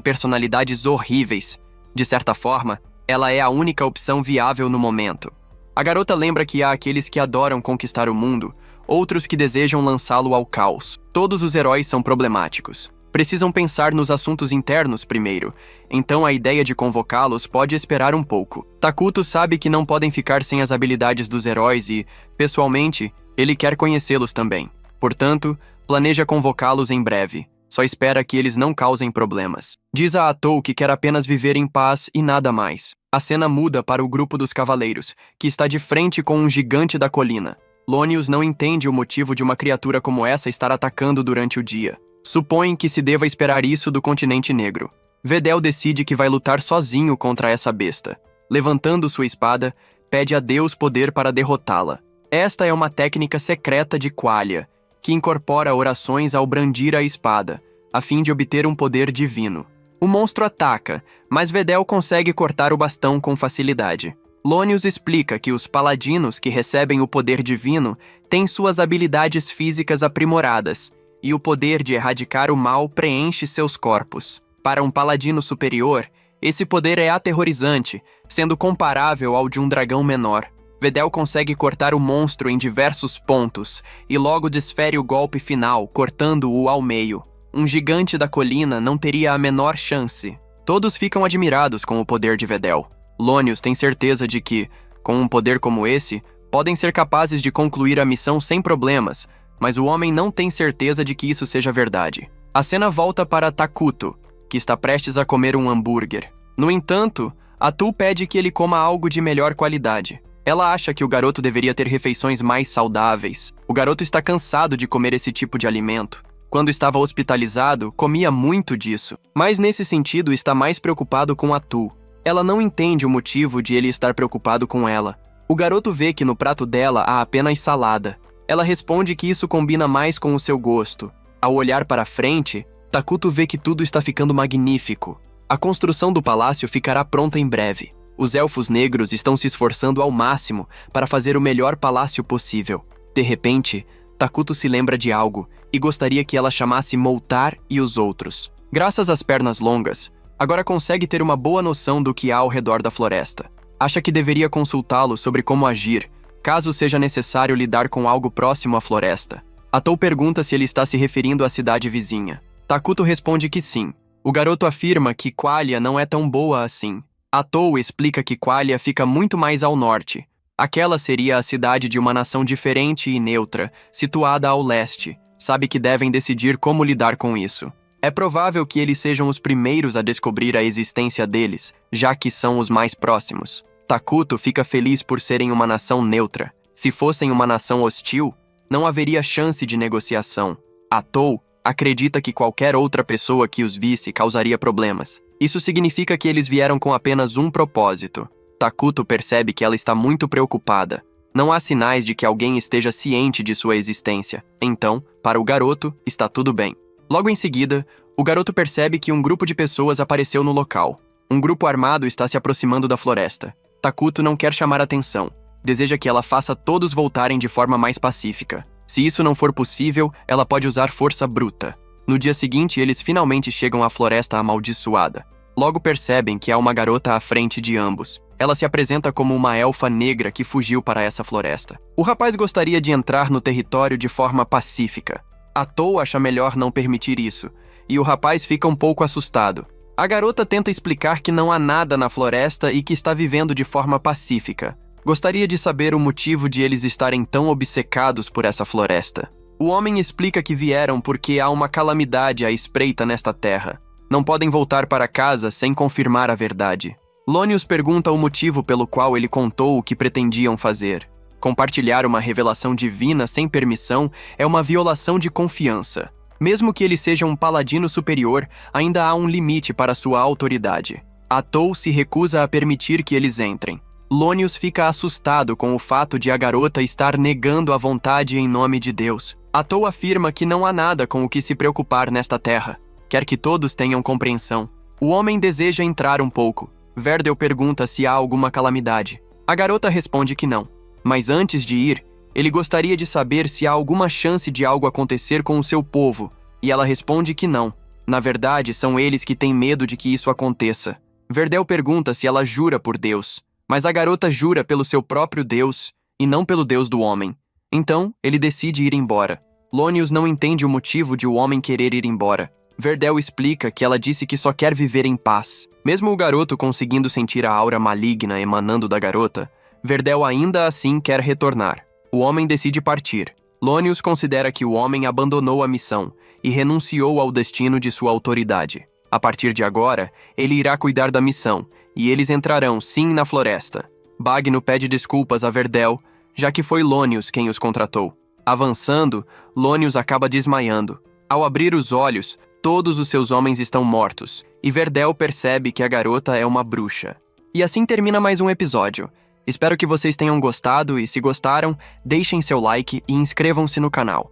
personalidades horríveis. De certa forma, ela é a única opção viável no momento. A garota lembra que há aqueles que adoram conquistar o mundo, outros que desejam lançá-lo ao caos. Todos os heróis são problemáticos. Precisam pensar nos assuntos internos primeiro, então a ideia de convocá-los pode esperar um pouco. Takuto sabe que não podem ficar sem as habilidades dos heróis e, pessoalmente, ele quer conhecê-los também. Portanto, planeja convocá-los em breve. Só espera que eles não causem problemas. Diz a Atou que quer apenas viver em paz e nada mais. A cena muda para o grupo dos cavaleiros, que está de frente com um gigante da colina. Lonius não entende o motivo de uma criatura como essa estar atacando durante o dia. Supõe que se deva esperar isso do continente negro. Vedel decide que vai lutar sozinho contra essa besta. Levantando sua espada, pede a Deus poder para derrotá-la. Esta é uma técnica secreta de Qualia, que incorpora orações ao brandir a espada, a fim de obter um poder divino. O monstro ataca, mas Vedel consegue cortar o bastão com facilidade. Lonius explica que os paladinos que recebem o poder divino têm suas habilidades físicas aprimoradas, e o poder de erradicar o mal preenche seus corpos. Para um paladino superior, esse poder é aterrorizante, sendo comparável ao de um dragão menor. Vedel consegue cortar o monstro em diversos pontos, e logo desfere o golpe final, cortando-o ao meio. Um gigante da colina não teria a menor chance. Todos ficam admirados com o poder de Vedel. Lonius tem certeza de que, com um poder como esse, podem ser capazes de concluir a missão sem problemas, mas o homem não tem certeza de que isso seja verdade. A cena volta para Takuto, que está prestes a comer um hambúrguer. No entanto, Atou pede que ele coma algo de melhor qualidade. Ela acha que o garoto deveria ter refeições mais saudáveis. O garoto está cansado de comer esse tipo de alimento. Quando estava hospitalizado, comia muito disso. Mas nesse sentido está mais preocupado com Atou. Ela não entende o motivo de ele estar preocupado com ela. O garoto vê que no prato dela há apenas salada. Ela responde que isso combina mais com o seu gosto. Ao olhar para frente, Takuto vê que tudo está ficando magnífico. A construção do palácio ficará pronta em breve. Os elfos negros estão se esforçando ao máximo para fazer o melhor palácio possível. De repente, Takuto se lembra de algo e gostaria que ela chamasse Moltar e os outros. Graças às pernas longas, agora consegue ter uma boa noção do que há ao redor da floresta. Acha que deveria consultá-lo sobre como agir, caso seja necessário lidar com algo próximo à floresta. Atou pergunta se ele está se referindo à cidade vizinha. Takuto responde que sim. O garoto afirma que Qualia não é tão boa assim. Atou explica que Qualia fica muito mais ao norte. Aquela seria a cidade de uma nação diferente e neutra, situada ao leste. Sabe que devem decidir como lidar com isso. É provável que eles sejam os primeiros a descobrir a existência deles, já que são os mais próximos. Takuto fica feliz por serem uma nação neutra. Se fossem uma nação hostil, não haveria chance de negociação. Atou acredita que qualquer outra pessoa que os visse causaria problemas. Isso significa que eles vieram com apenas um propósito. Takuto percebe que ela está muito preocupada. Não há sinais de que alguém esteja ciente de sua existência. Então, para o garoto, está tudo bem. Logo em seguida, o garoto percebe que um grupo de pessoas apareceu no local. Um grupo armado está se aproximando da floresta. Takuto não quer chamar atenção. Deseja que ela faça todos voltarem de forma mais pacífica. Se isso não for possível, ela pode usar força bruta. No dia seguinte, eles finalmente chegam à floresta amaldiçoada. Logo percebem que há uma garota à frente de ambos. Ela se apresenta como uma elfa negra que fugiu para essa floresta. O rapaz gostaria de entrar no território de forma pacífica. Atou acha melhor não permitir isso, e o rapaz fica um pouco assustado. A garota tenta explicar que não há nada na floresta e que está vivendo de forma pacífica. Gostaria de saber o motivo de eles estarem tão obcecados por essa floresta. O homem explica que vieram porque há uma calamidade à espreita nesta terra. Não podem voltar para casa sem confirmar a verdade. Lonius pergunta o motivo pelo qual ele contou o que pretendiam fazer. Compartilhar uma revelação divina sem permissão é uma violação de confiança. Mesmo que ele seja um paladino superior, ainda há um limite para sua autoridade. Atou se recusa a permitir que eles entrem. Lonius fica assustado com o fato de a garota estar negando a vontade em nome de Deus. Atou afirma que não há nada com o que se preocupar nesta terra. Quer que todos tenham compreensão. O homem deseja entrar um pouco. Verdel pergunta se há alguma calamidade. A garota responde que não. Mas antes de ir, ele gostaria de saber se há alguma chance de algo acontecer com o seu povo. E ela responde que não. Na verdade, são eles que têm medo de que isso aconteça. Verdel pergunta se ela jura por Deus. Mas a garota jura pelo seu próprio Deus e não pelo Deus do homem. Então, ele decide ir embora. Lonius não entende o motivo de o homem querer ir embora. Verdel explica que ela disse que só quer viver em paz. Mesmo o garoto conseguindo sentir a aura maligna emanando da garota, Verdel ainda assim quer retornar. O homem decide partir. Lonius considera que o homem abandonou a missão e renunciou ao destino de sua autoridade. A partir de agora, ele irá cuidar da missão, e eles entrarão sim na floresta. Bagno pede desculpas a Verdel, já que foi Lonius quem os contratou. Avançando, Lonius acaba desmaiando. Ao abrir os olhos, todos os seus homens estão mortos, e Verdel percebe que a garota é uma bruxa. E assim termina mais um episódio. Espero que vocês tenham gostado e, se gostaram, deixem seu like e inscrevam-se no canal.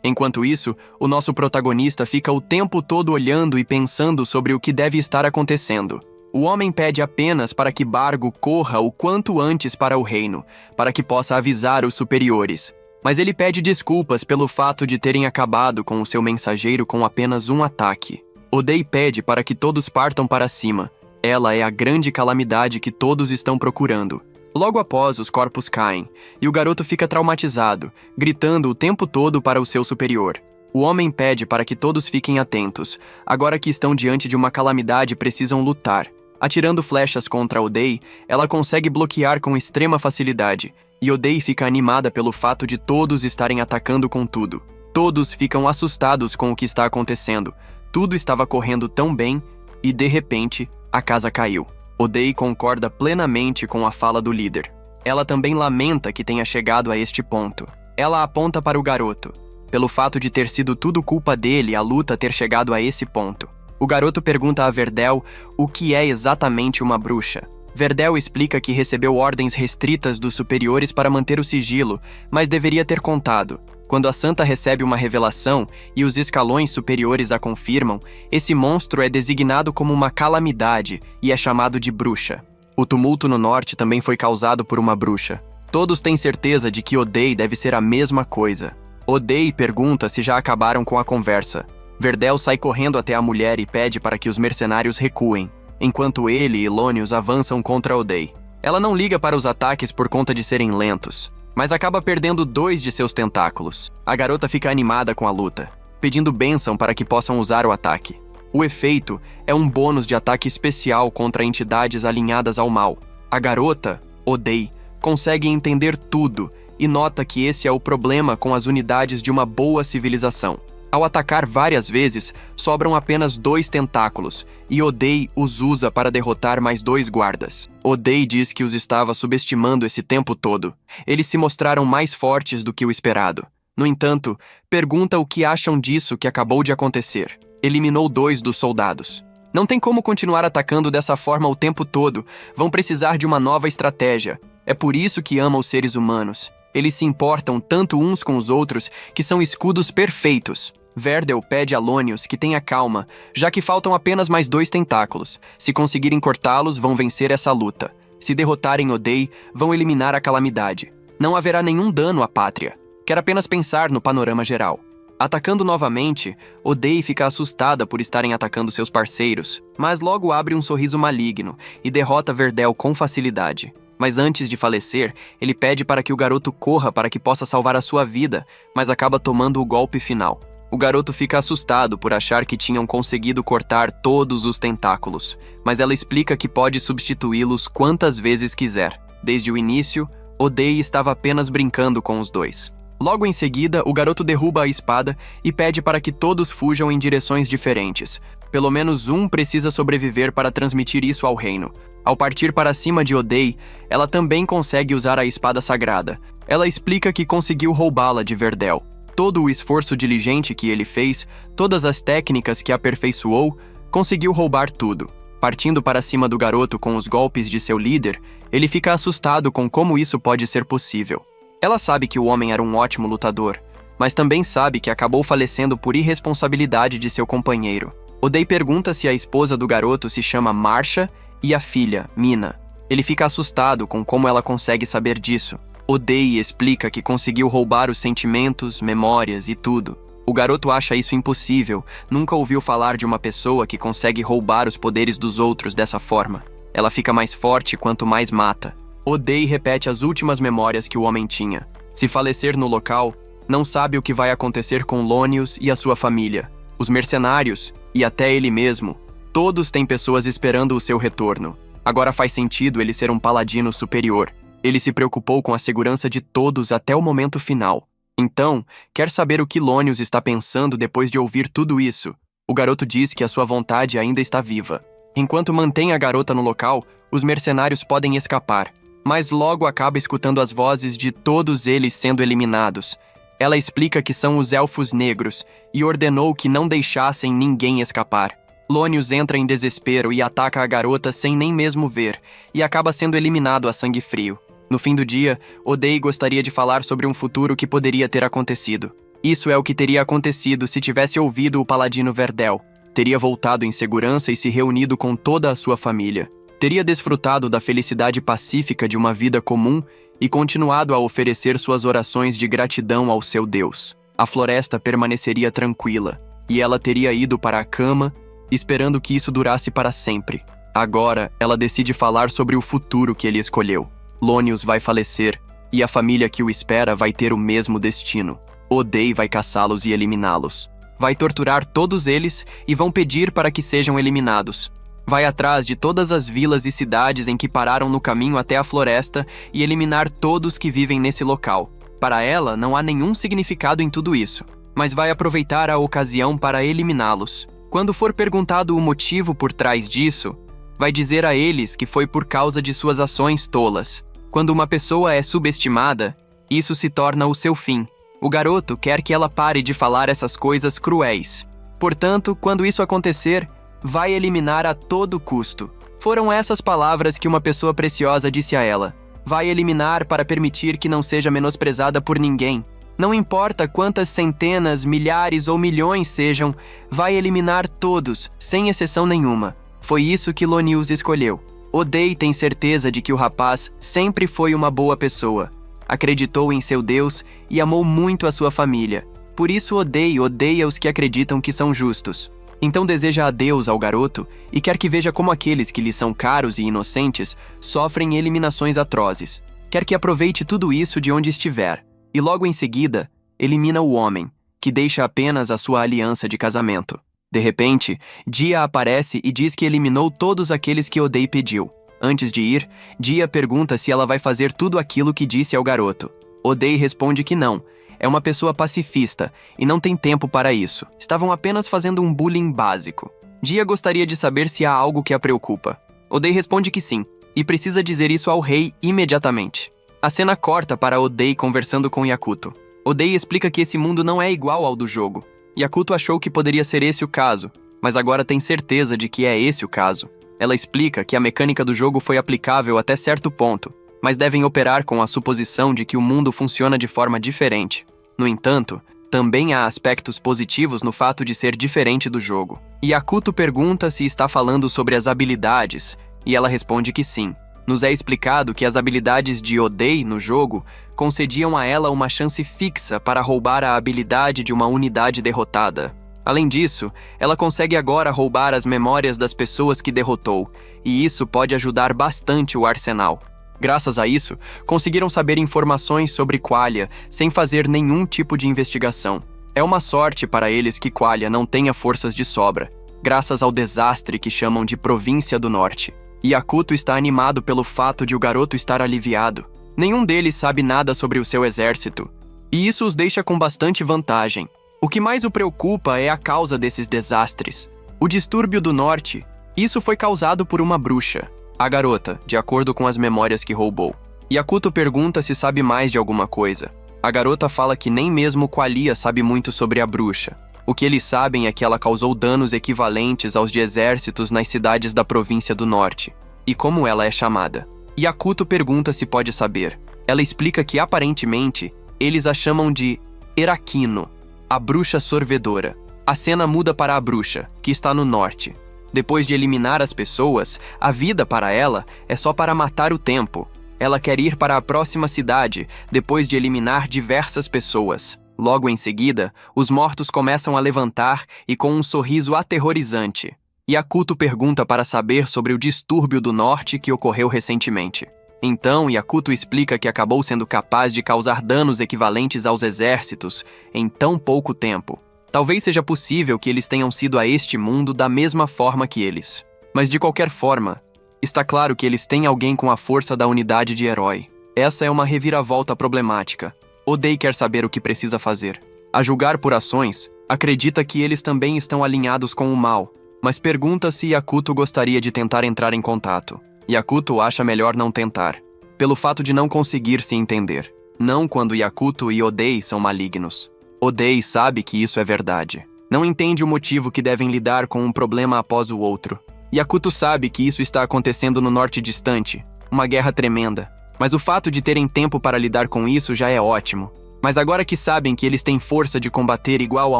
Enquanto isso, o nosso protagonista fica o tempo todo olhando e pensando sobre o que deve estar acontecendo. O homem pede apenas para que Bargo corra o quanto antes para o reino, para que possa avisar os superiores. Mas ele pede desculpas pelo fato de terem acabado com o seu mensageiro com apenas um ataque. Odeie pede para que todos partam para cima. Ela é a grande calamidade que todos estão procurando. Logo após, os corpos caem, e o garoto fica traumatizado, gritando o tempo todo para o seu superior. O homem pede para que todos fiquem atentos. Agora que estão diante de uma calamidade, precisam lutar. Atirando flechas contra Odeie, ela consegue bloquear com extrema facilidade, e Odeie fica animada pelo fato de todos estarem atacando com tudo. Todos ficam assustados com o que está acontecendo. Tudo estava correndo tão bem, e de repente, a casa caiu. Odeie concorda plenamente com a fala do líder. Ela também lamenta que tenha chegado a este ponto. Ela aponta para o garoto. Pelo fato de ter sido tudo culpa dele a luta ter chegado a esse ponto. O garoto pergunta a Verdel o que é exatamente uma bruxa. Verdel explica que recebeu ordens restritas dos superiores para manter o sigilo, mas deveria ter contado. Quando a santa recebe uma revelação e os escalões superiores a confirmam, esse monstro é designado como uma calamidade e é chamado de bruxa. O tumulto no norte também foi causado por uma bruxa. Todos têm certeza de que Odeie deve ser a mesma coisa. Odeie pergunta se já acabaram com a conversa. Verdel sai correndo até a mulher e pede para que os mercenários recuem, enquanto ele e Lonius avançam contra Odeie. Ela não liga para os ataques por conta de serem lentos, mas acaba perdendo 2 de seus tentáculos. A garota fica animada com a luta, pedindo bênção para que possam usar o ataque. O efeito é um bônus de ataque especial contra entidades alinhadas ao mal. A garota, Odeie, consegue entender tudo e nota que esse é o problema com as unidades de uma boa civilização. Ao atacar várias vezes, sobram apenas 2 tentáculos, e Odeie os usa para derrotar mais 2 guardas. Odeie diz que os estava subestimando esse tempo todo. Eles se mostraram mais fortes do que o esperado. No entanto, pergunta o que acham disso que acabou de acontecer. Eliminou 2 dos soldados. Não tem como continuar atacando dessa forma o tempo todo. Vão precisar de uma nova estratégia. É por isso que ama os seres humanos. Eles se importam tanto uns com os outros que são escudos perfeitos. Verdel pede a Lonius que tenha calma, já que faltam apenas mais 2 tentáculos. Se conseguirem cortá-los, vão vencer essa luta. Se derrotarem Odeie, vão eliminar a calamidade. Não haverá nenhum dano à pátria. Quer apenas pensar no panorama geral. Atacando novamente, Oday fica assustada por estarem atacando seus parceiros, mas logo abre um sorriso maligno e derrota Verdel com facilidade. Mas antes de falecer, ele pede para que o garoto corra para que possa salvar a sua vida, mas acaba tomando o golpe final. O garoto fica assustado por achar que tinham conseguido cortar todos os tentáculos, mas ela explica que pode substituí-los quantas vezes quiser. Desde o início, Oday estava apenas brincando com os dois. Logo em seguida, o garoto derruba a espada e pede para que todos fujam em direções diferentes. Pelo menos um precisa sobreviver para transmitir isso ao reino. Ao partir para cima de Oday, ela também consegue usar a espada sagrada. Ela explica que conseguiu roubá-la de Verdel. Todo o esforço diligente que ele fez, todas as técnicas que aperfeiçoou, conseguiu roubar tudo. Partindo para cima do garoto com os golpes de seu líder, ele fica assustado com como isso pode ser possível. Ela sabe que o homem era um ótimo lutador, mas também sabe que acabou falecendo por irresponsabilidade de seu companheiro. Oday pergunta se a esposa do garoto se chama Marsha e a filha, Mina. Ele fica assustado com como ela consegue saber disso. Oday explica que conseguiu roubar os sentimentos, memórias e tudo. O garoto acha isso impossível, nunca ouviu falar de uma pessoa que consegue roubar os poderes dos outros dessa forma. Ela fica mais forte quanto mais mata. Oday repete as últimas memórias que o homem tinha. Se falecer no local, não sabe o que vai acontecer com Lonius e a sua família. Os mercenários, e até ele mesmo, todos têm pessoas esperando o seu retorno. Agora faz sentido ele ser um paladino superior. Ele se preocupou com a segurança de todos até o momento final. Então, quer saber o que Lonius está pensando depois de ouvir tudo isso. O garoto diz que a sua vontade ainda está viva. Enquanto mantém a garota no local, os mercenários podem escapar, mas logo acaba escutando as vozes de todos eles sendo eliminados. Ela explica que são os Elfos Negros e ordenou que não deixassem ninguém escapar. Lonius entra em desespero e ataca a garota sem nem mesmo ver, e acaba sendo eliminado a sangue frio. No fim do dia, Oday gostaria de falar sobre um futuro que poderia ter acontecido. Isso é o que teria acontecido se tivesse ouvido o paladino Verdel. Teria voltado em segurança e se reunido com toda a sua família. Teria desfrutado da felicidade pacífica de uma vida comum e continuado a oferecer suas orações de gratidão ao seu Deus. A floresta permaneceria tranquila, e ela teria ido para a cama, esperando que isso durasse para sempre. Agora, ela decide falar sobre o futuro que ele escolheu. Lonius vai falecer, e a família que o espera vai ter o mesmo destino. Oday vai caçá-los e eliminá-los. Vai torturar todos eles e vão pedir para que sejam eliminados. Vai atrás de todas as vilas e cidades em que pararam no caminho até a floresta e eliminar todos que vivem nesse local. Para ela, não há nenhum significado em tudo isso, mas vai aproveitar a ocasião para eliminá-los. Quando for perguntado o motivo por trás disso, vai dizer a eles que foi por causa de suas ações tolas. Quando uma pessoa é subestimada, isso se torna o seu fim. O garoto quer que ela pare de falar essas coisas cruéis. Portanto, quando isso acontecer, vai eliminar a todo custo. Foram essas palavras que uma pessoa preciosa disse a ela. Vai eliminar para permitir que não seja menosprezada por ninguém. Não importa quantas centenas, milhares ou milhões sejam, vai eliminar todos, sem exceção nenhuma. Foi isso que Lonius escolheu. Oday tem certeza de que o rapaz sempre foi uma boa pessoa. Acreditou em seu Deus e amou muito a sua família. Por isso Oday odeia os que acreditam que são justos. Então deseja adeus ao garoto e quer que veja como aqueles que lhe são caros e inocentes sofrem eliminações atrozes. Quer que aproveite tudo isso de onde estiver. E logo em seguida, elimina o homem, que deixa apenas a sua aliança de casamento. De repente, Dia aparece e diz que eliminou todos aqueles que Oday pediu. Antes de ir, Dia pergunta se ela vai fazer tudo aquilo que disse ao garoto. Oday responde que não. É uma pessoa pacifista e não tem tempo para isso. Estavam apenas fazendo um bullying básico. Dia gostaria de saber se há algo que a preocupa. Oday responde que sim, e precisa dizer isso ao rei imediatamente. A cena corta para Oday conversando com Yakuto. Oday explica que esse mundo não é igual ao do jogo. Yakuto achou que poderia ser esse o caso, mas agora tem certeza de que é esse o caso. Ela explica que a mecânica do jogo foi aplicável até certo ponto, mas devem operar com a suposição de que o mundo funciona de forma diferente. No entanto, também há aspectos positivos no fato de ser diferente do jogo. Yakuto pergunta se está falando sobre as habilidades, e ela responde que sim. Nos é explicado que as habilidades de Odei no jogo concediam a ela uma chance fixa para roubar a habilidade de uma unidade derrotada. Além disso, ela consegue agora roubar as memórias das pessoas que derrotou, e isso pode ajudar bastante o arsenal. Graças a isso, conseguiram saber informações sobre Qualia sem fazer nenhum tipo de investigação. É uma sorte para eles que Qualia não tenha forças de sobra, graças ao desastre que chamam de Província do Norte. Yakuto está animado pelo fato de o garoto estar aliviado. Nenhum deles sabe nada sobre o seu exército, e isso os deixa com bastante vantagem. O que mais o preocupa é a causa desses desastres. O distúrbio do norte. Isso foi causado por uma bruxa, a garota, de acordo com as memórias que roubou. Yakuto pergunta se sabe mais de alguma coisa. A garota fala que nem mesmo Qualia sabe muito sobre a bruxa. O que eles sabem é que ela causou danos equivalentes aos de exércitos nas cidades da província do norte. E como ela é chamada? Yakuto pergunta se pode saber. Ela explica que aparentemente eles a chamam de Erakino, a bruxa sorvedora. A cena muda para a bruxa, que está no norte. Depois de eliminar as pessoas, a vida para ela é só para matar o tempo. Ela quer ir para a próxima cidade, depois de eliminar diversas pessoas. Logo em seguida, os mortos começam a levantar e com um sorriso aterrorizante. Yakuto pergunta para saber sobre o distúrbio do norte que ocorreu recentemente. Então, Yakuto explica que acabou sendo capaz de causar danos equivalentes aos exércitos em tão pouco tempo. Talvez seja possível que eles tenham sido a este mundo da mesma forma que eles. Mas de qualquer forma, está claro que eles têm alguém com a força da unidade de herói. Essa é uma reviravolta problemática. Odei quer saber o que precisa fazer. A julgar por ações, acredita que eles também estão alinhados com o mal, mas pergunta se Yakuto gostaria de tentar entrar em contato. Yakuto acha melhor não tentar, pelo fato de não conseguir se entender. Não quando Yakuto e Odei são malignos. Odei sabe que isso é verdade. Não entende o motivo que devem lidar com um problema após o outro. Yakuto sabe que isso está acontecendo no norte distante, uma guerra tremenda. Mas o fato de terem tempo para lidar com isso já é ótimo. Mas agora que sabem que eles têm força de combater igual a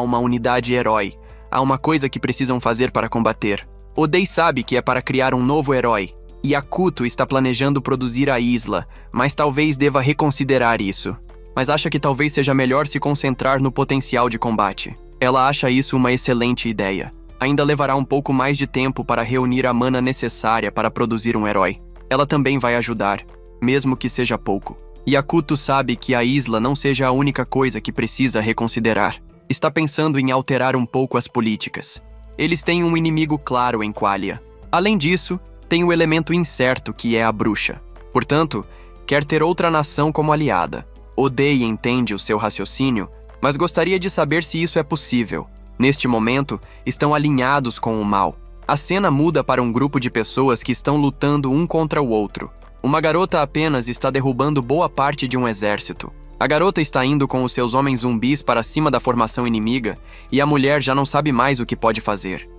uma unidade herói, há uma coisa que precisam fazer para combater. Odei sabe que é para criar um novo herói. Yakuto está planejando produzir a Isla, mas talvez deva reconsiderar isso. Mas acha que talvez seja melhor se concentrar no potencial de combate. Ela acha isso uma excelente ideia. Ainda levará um pouco mais de tempo para reunir a mana necessária para produzir um herói. Ela também vai ajudar, mesmo que seja pouco. Yakuto sabe que a Isla não seja a única coisa que precisa reconsiderar. Está pensando em alterar um pouco as políticas. Eles têm um inimigo claro em Qualia. Além disso, tem o elemento incerto que é a bruxa. Portanto, quer ter outra nação como aliada. Odei entende o seu raciocínio, mas gostaria de saber se isso é possível. Neste momento, estão alinhados com o mal. A cena muda para um grupo de pessoas que estão lutando um contra o outro. Uma garota apenas está derrubando boa parte de um exército. A garota está indo com os seus homens zumbis para cima da formação inimiga e a mulher já não sabe mais o que pode fazer.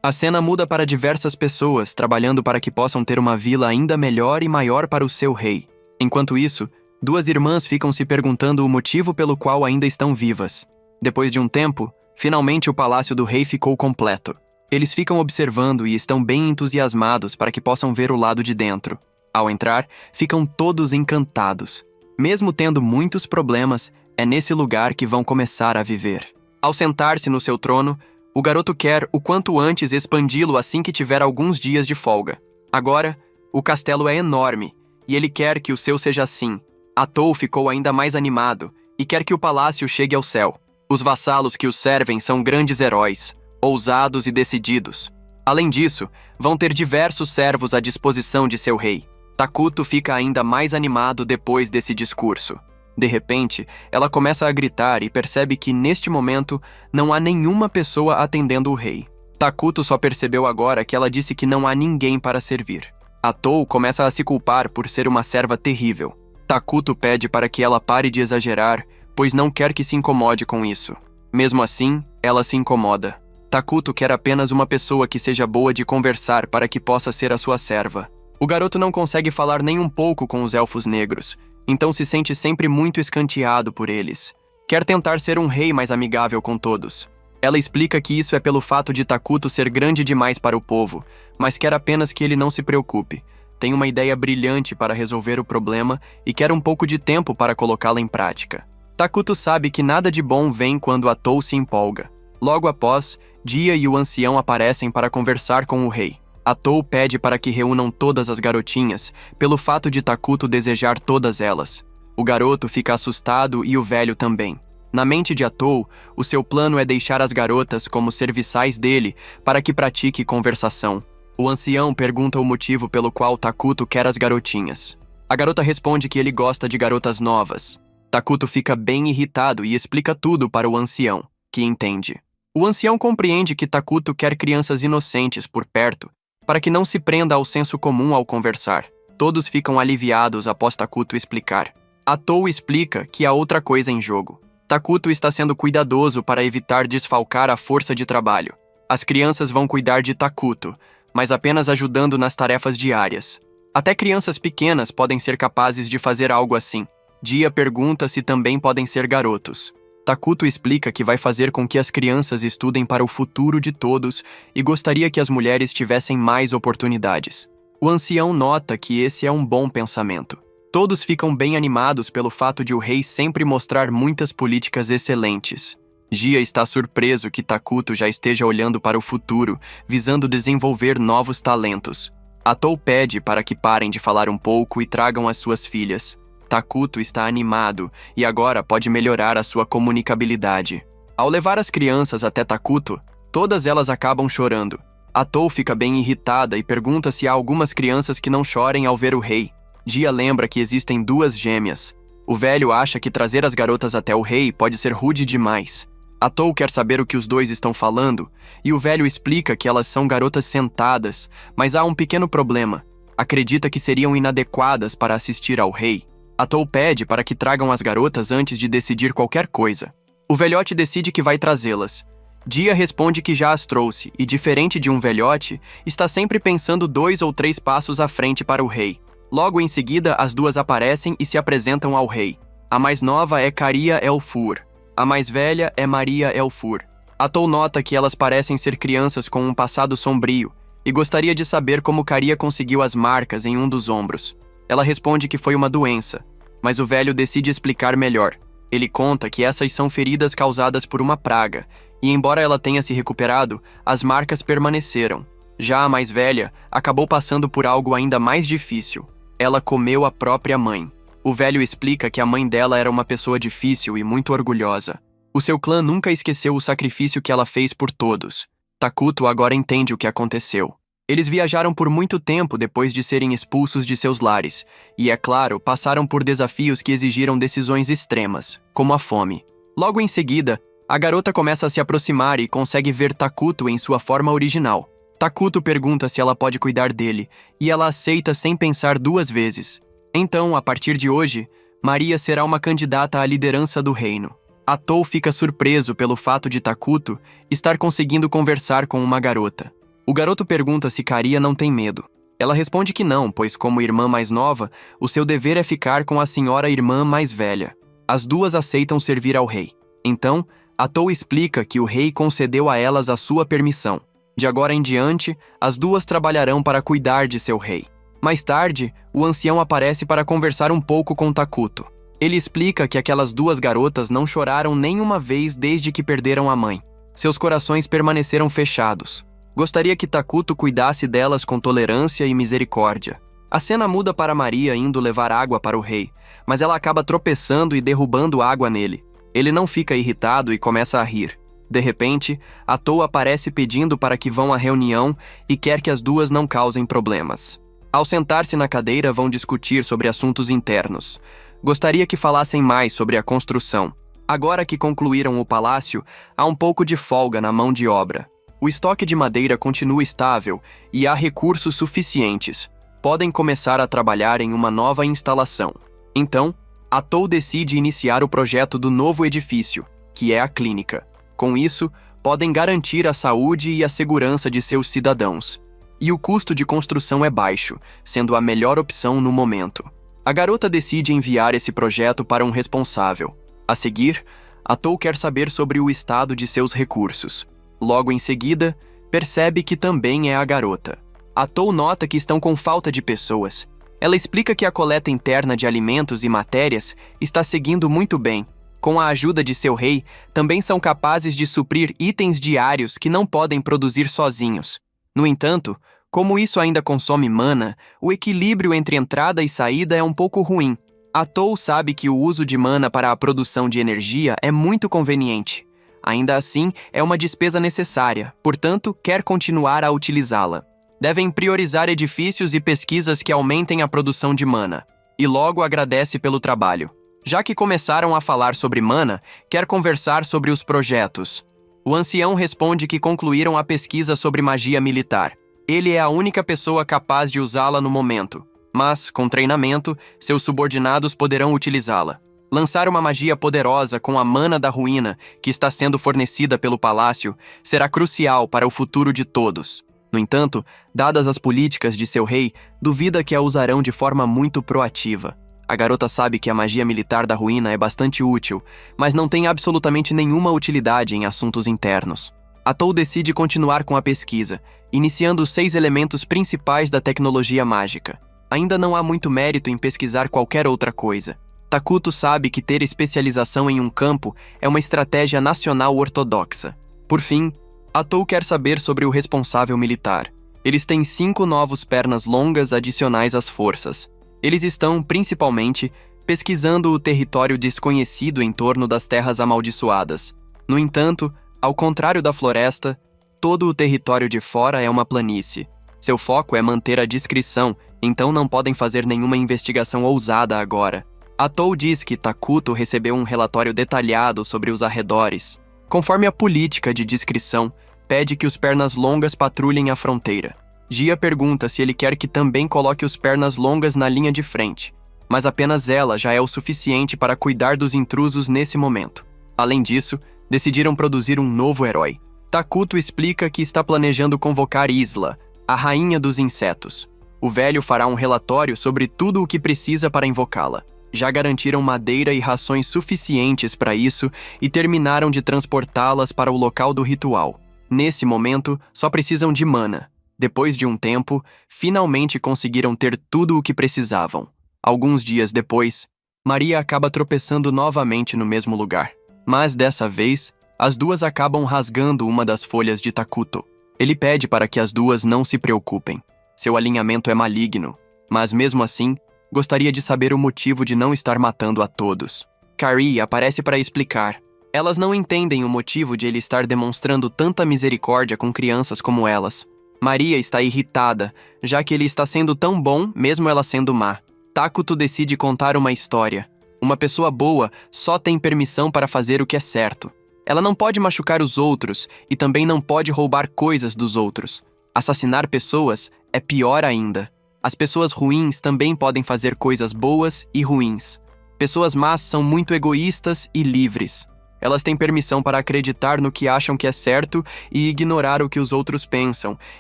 A cena muda para diversas pessoas trabalhando para que possam ter uma vila ainda melhor e maior para o seu rei. Enquanto isso, duas irmãs ficam se perguntando o motivo pelo qual ainda estão vivas. Depois de um tempo, finalmente o palácio do rei ficou completo. Eles ficam observando e estão bem entusiasmados para que possam ver o lado de dentro. Ao entrar, ficam todos encantados. Mesmo tendo muitos problemas, é nesse lugar que vão começar a viver. Ao sentar-se no seu trono, o garoto quer o quanto antes expandi-lo assim que tiver alguns dias de folga. Agora, o castelo é enorme, e ele quer que o seu seja assim. Atou ficou ainda mais animado e quer que o palácio chegue ao céu. Os vassalos que o servem são grandes heróis, ousados e decididos. Além disso, vão ter diversos servos à disposição de seu rei. Takuto fica ainda mais animado depois desse discurso. De repente, ela começa a gritar e percebe que, neste momento, não há nenhuma pessoa atendendo o rei. Takuto só percebeu agora que ela disse que não há ninguém para servir. Atou começa a se culpar por ser uma serva terrível. Takuto pede para que ela pare de exagerar, pois não quer que se incomode com isso. Mesmo assim, ela se incomoda. Takuto quer apenas uma pessoa que seja boa de conversar para que possa ser a sua serva. O garoto não consegue falar nem um pouco com os elfos negros, então se sente sempre muito escanteado por eles. Quer tentar ser um rei mais amigável com todos. Ela explica que isso é pelo fato de Takuto ser grande demais para o povo, mas quer apenas que ele não se preocupe. tem uma ideia brilhante para resolver o problema e quer um pouco de tempo para colocá-la em prática. Takuto sabe que nada de bom vem quando Atou se empolga. Logo após, Dia e o ancião aparecem para conversar com o rei. Atou pede para que reúnam todas as garotinhas, pelo fato de Takuto desejar todas elas. O garoto fica assustado e o velho também. Na mente de Atou, o seu plano é deixar as garotas como serviçais dele para que pratique conversação. O ancião pergunta o motivo pelo qual Takuto quer as garotinhas. A garota responde que ele gosta de garotas novas. Takuto fica bem irritado e explica tudo para o ancião, que entende. O ancião compreende que Takuto quer crianças inocentes por perto, para que não se prenda ao senso comum ao conversar. Todos ficam aliviados após Takuto explicar. Atou explica que há outra coisa em jogo. Takuto está sendo cuidadoso para evitar desfalcar a força de trabalho. As crianças vão cuidar de Takuto, mas apenas ajudando nas tarefas diárias. Até crianças pequenas podem ser capazes de fazer algo assim. Dia pergunta se também podem ser garotos. Takuto explica que vai fazer com que as crianças estudem para o futuro de todos e gostaria que as mulheres tivessem mais oportunidades. O ancião nota que esse é um bom pensamento. Todos ficam bem animados pelo fato de o rei sempre mostrar muitas políticas excelentes. Gia está surpreso que Takuto já esteja olhando para o futuro, visando desenvolver novos talentos. Atou pede para que parem de falar um pouco e tragam as suas filhas. Takuto está animado e agora pode melhorar a sua comunicabilidade. Ao levar as crianças até Takuto, todas elas acabam chorando. Atou fica bem irritada e pergunta se há algumas crianças que não chorem ao ver o rei. Gia lembra que existem duas gêmeas. O velho acha que trazer as garotas até o rei pode ser rude demais. Atou quer saber o que os dois estão falando, e o velho explica que elas são garotas sentadas, mas há um pequeno problema. Acredita que seriam inadequadas para assistir ao rei. Atou pede para que tragam as garotas antes de decidir qualquer coisa. O velhote decide que vai trazê-las. Dia responde que já as trouxe, e diferente de um velhote, está sempre pensando 2 ou 3 passos à frente para o rei. Logo em seguida, as duas aparecem e se apresentam ao rei. A mais nova é Caria Elfur. A mais velha é Maria Elfur. Atou nota que elas parecem ser crianças com um passado sombrio e gostaria de saber como Caria conseguiu as marcas em um dos ombros. Ela responde que foi uma doença, mas o velho decide explicar melhor. Ele conta que essas são feridas causadas por uma praga, e embora ela tenha se recuperado, as marcas permaneceram. Já a mais velha acabou passando por algo ainda mais difícil. Ela comeu a própria mãe. O velho explica que a mãe dela era uma pessoa difícil e muito orgulhosa. O seu clã nunca esqueceu o sacrifício que ela fez por todos. Takuto agora entende o que aconteceu. Eles viajaram por muito tempo depois de serem expulsos de seus lares, e, é claro, passaram por desafios que exigiram decisões extremas, como a fome. Logo em seguida, a garota começa a se aproximar e consegue ver Takuto em sua forma original. Takuto pergunta se ela pode cuidar dele, e ela aceita sem pensar 2 vezes. Então, a partir de hoje, Maria será uma candidata à liderança do reino. Atou fica surpreso pelo fato de Takuto estar conseguindo conversar com uma garota. O garoto pergunta se Caria não tem medo. Ela responde que não, pois como irmã mais nova, o seu dever é ficar com a senhora irmã mais velha. As duas aceitam servir ao rei. Então, Atou explica que o rei concedeu a elas a sua permissão. De agora em diante, as duas trabalharão para cuidar de seu rei. Mais tarde, o ancião aparece para conversar um pouco com Takuto. Ele explica que aquelas 2 garotas não choraram nenhuma vez desde que perderam a mãe. Seus corações permaneceram fechados. Gostaria que Takuto cuidasse delas com tolerância e misericórdia. A cena muda para Maria indo levar água para o rei, mas ela acaba tropeçando e derrubando água nele. Ele não fica irritado e começa a rir. De repente, Atou aparece pedindo para que vão à reunião e quer que as duas não causem problemas. Ao sentar-se na cadeira, vão discutir sobre assuntos internos. Gostaria que falassem mais sobre a construção. Agora que concluíram o palácio, há um pouco de folga na mão de obra. O estoque de madeira continua estável e há recursos suficientes. Podem começar a trabalhar em uma nova instalação. Então, Atou decide iniciar o projeto do novo edifício, que é a clínica. Com isso, podem garantir a saúde e a segurança de seus cidadãos. E o custo de construção é baixo, sendo a melhor opção no momento. A garota decide enviar esse projeto para um responsável. A seguir, Atou quer saber sobre o estado de seus recursos. Logo em seguida, percebe que também é a garota. A Tou nota que estão com falta de pessoas. Ela explica que a coleta interna de alimentos e matérias está seguindo muito bem. Com a ajuda de seu rei, também são capazes de suprir itens diários que não podem produzir sozinhos. No entanto, como isso ainda consome mana, o equilíbrio entre entrada e saída é um pouco ruim. A Tou sabe que o uso de mana para a produção de energia é muito conveniente. Ainda assim, é uma despesa necessária, portanto, quer continuar a utilizá-la. Devem priorizar edifícios e pesquisas que aumentem a produção de mana. E logo agradece pelo trabalho. Já que começaram a falar sobre mana, quer conversar sobre os projetos. O ancião responde que concluíram a pesquisa sobre magia militar. Ele é a única pessoa capaz de usá-la no momento, mas, com treinamento, seus subordinados poderão utilizá-la. Lançar uma magia poderosa com a mana da ruína, que está sendo fornecida pelo palácio, será crucial para o futuro de todos. No entanto, dadas as políticas de seu rei, duvida que a usarão de forma muito proativa. A garota sabe que a magia militar da ruína é bastante útil, mas não tem absolutamente nenhuma utilidade em assuntos internos. A Tou decide continuar com a pesquisa, iniciando os 6 elementos principais da tecnologia mágica. Ainda não há muito mérito em pesquisar qualquer outra coisa. Takuto sabe que ter especialização em um campo é uma estratégia nacional ortodoxa. Por fim, a Tou quer saber sobre o responsável militar. Eles têm 5 novos pernas longas adicionais às forças. Eles estão, principalmente, pesquisando o território desconhecido em torno das terras amaldiçoadas. No entanto, ao contrário da floresta, todo o território de fora é uma planície. Seu foco é manter a discrição, então não podem fazer nenhuma investigação ousada agora. A Tou diz que Takuto recebeu um relatório detalhado sobre os arredores. Conforme a política de discrição, pede que os pernas longas patrulhem a fronteira. Gia pergunta se ele quer que também coloque os pernas longas na linha de frente, mas apenas ela já é o suficiente para cuidar dos intrusos nesse momento. Além disso, decidiram produzir um novo herói. Takuto explica que está planejando convocar Isla, a rainha dos insetos. O velho fará um relatório sobre tudo o que precisa para invocá-la. Já garantiram madeira e rações suficientes para isso e terminaram de transportá-las para o local do ritual. Nesse momento, só precisam de mana. Depois de um tempo, finalmente conseguiram ter tudo o que precisavam. Alguns dias depois, Maria acaba tropeçando novamente no mesmo lugar. Mas dessa vez, as duas acabam rasgando uma das folhas de Takuto. Ele pede para que as duas não se preocupem. Seu alinhamento é maligno, mas mesmo assim, gostaria de saber o motivo de não estar matando a todos. Carrie aparece para explicar. Elas não entendem o motivo de ele estar demonstrando tanta misericórdia com crianças como elas. Maria está irritada, já que ele está sendo tão bom, mesmo ela sendo má. Takuto decide contar uma história. Uma pessoa boa só tem permissão para fazer o que é certo. Ela não pode machucar os outros e também não pode roubar coisas dos outros. Assassinar pessoas é pior ainda. As pessoas ruins também podem fazer coisas boas e ruins. Pessoas más são muito egoístas e livres. Elas têm permissão para acreditar no que acham que é certo e ignorar o que os outros pensam,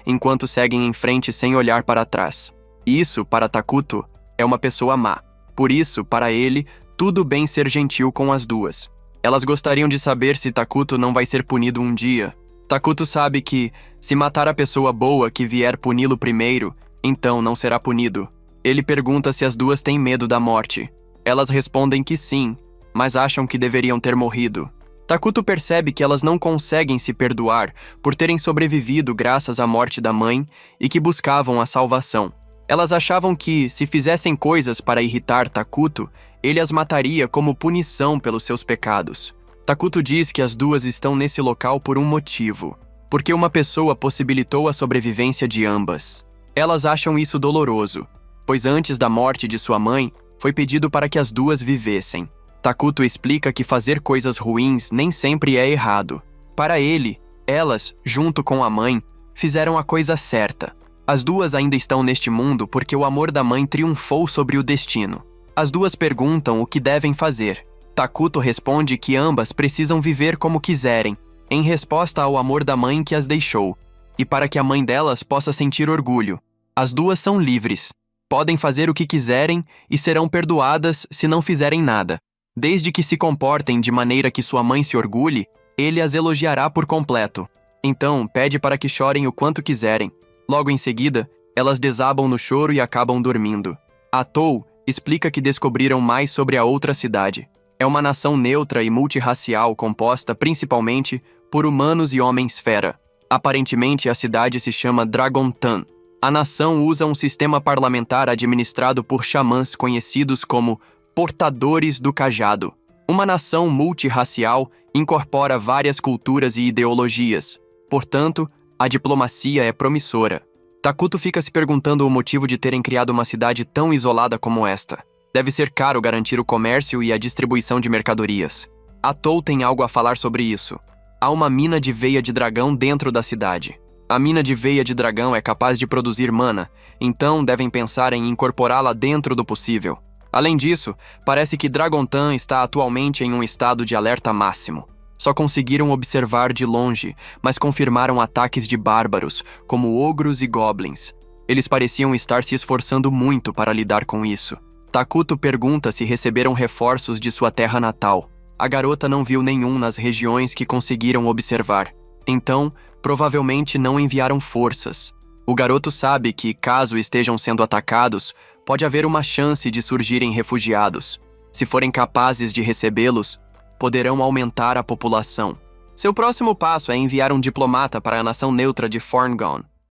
enquanto seguem em frente sem olhar para trás. Isso, para Takuto, é uma pessoa má. Por isso, para ele, tudo bem ser gentil com as duas. Elas gostariam de saber se Takuto não vai ser punido um dia. Takuto sabe que, se matar a pessoa boa que vier puni-lo primeiro, então não será punido. Ele pergunta se as duas têm medo da morte. Elas respondem que sim, mas acham que deveriam ter morrido. Takuto percebe que elas não conseguem se perdoar por terem sobrevivido graças à morte da mãe e que buscavam a salvação. Elas achavam que, se fizessem coisas para irritar Takuto, ele as mataria como punição pelos seus pecados. Takuto diz que as duas estão nesse local por um motivo, porque uma pessoa possibilitou a sobrevivência de ambas. Elas acham isso doloroso, pois antes da morte de sua mãe, foi pedido para que as duas vivessem. Takuto explica que fazer coisas ruins nem sempre é errado. Para ele, elas, junto com a mãe, fizeram a coisa certa. As duas ainda estão neste mundo porque o amor da mãe triunfou sobre o destino. As duas perguntam o que devem fazer. Takuto responde que ambas precisam viver como quiserem, em resposta ao amor da mãe que as deixou, e para que a mãe delas possa sentir orgulho. As duas são livres. Podem fazer o que quiserem e serão perdoadas se não fizerem nada. Desde que se comportem de maneira que sua mãe se orgulhe, ele as elogiará por completo. Então, pede para que chorem o quanto quiserem. Logo em seguida, Elas desabam no choro e acabam dormindo. Atou explica que descobriram mais sobre a outra cidade. É uma nação neutra e multirracial composta principalmente por humanos e homens-fera. Aparentemente, a cidade se chama Dragontan. A nação usa um sistema parlamentar administrado por xamãs conhecidos como Portadores do Cajado. Uma nação multirracial incorpora várias culturas e ideologias. Portanto, a diplomacia é promissora. Takuto fica se perguntando o motivo de terem criado uma cidade tão isolada como esta. Deve ser caro garantir o comércio e a distribuição de mercadorias. Atou tem algo a falar sobre isso. Há uma mina de veia de dragão dentro da cidade. A mina de veia de dragão é capaz de produzir mana, então devem pensar em incorporá-la dentro do possível. Além disso, parece que Dragontan está atualmente em um estado de alerta máximo. Só conseguiram observar de longe, mas confirmaram ataques de bárbaros, como ogros e goblins. Eles pareciam estar se esforçando muito para lidar com isso. Takuto pergunta se receberam reforços de sua terra natal. A garota não viu nenhum nas regiões que conseguiram observar. Então, provavelmente não enviaram forças. O garoto sabe que, caso estejam sendo atacados, pode haver uma chance de surgirem refugiados. Se forem capazes de recebê-los, poderão aumentar a população. Seu próximo passo é enviar um diplomata para a nação neutra de Forngone.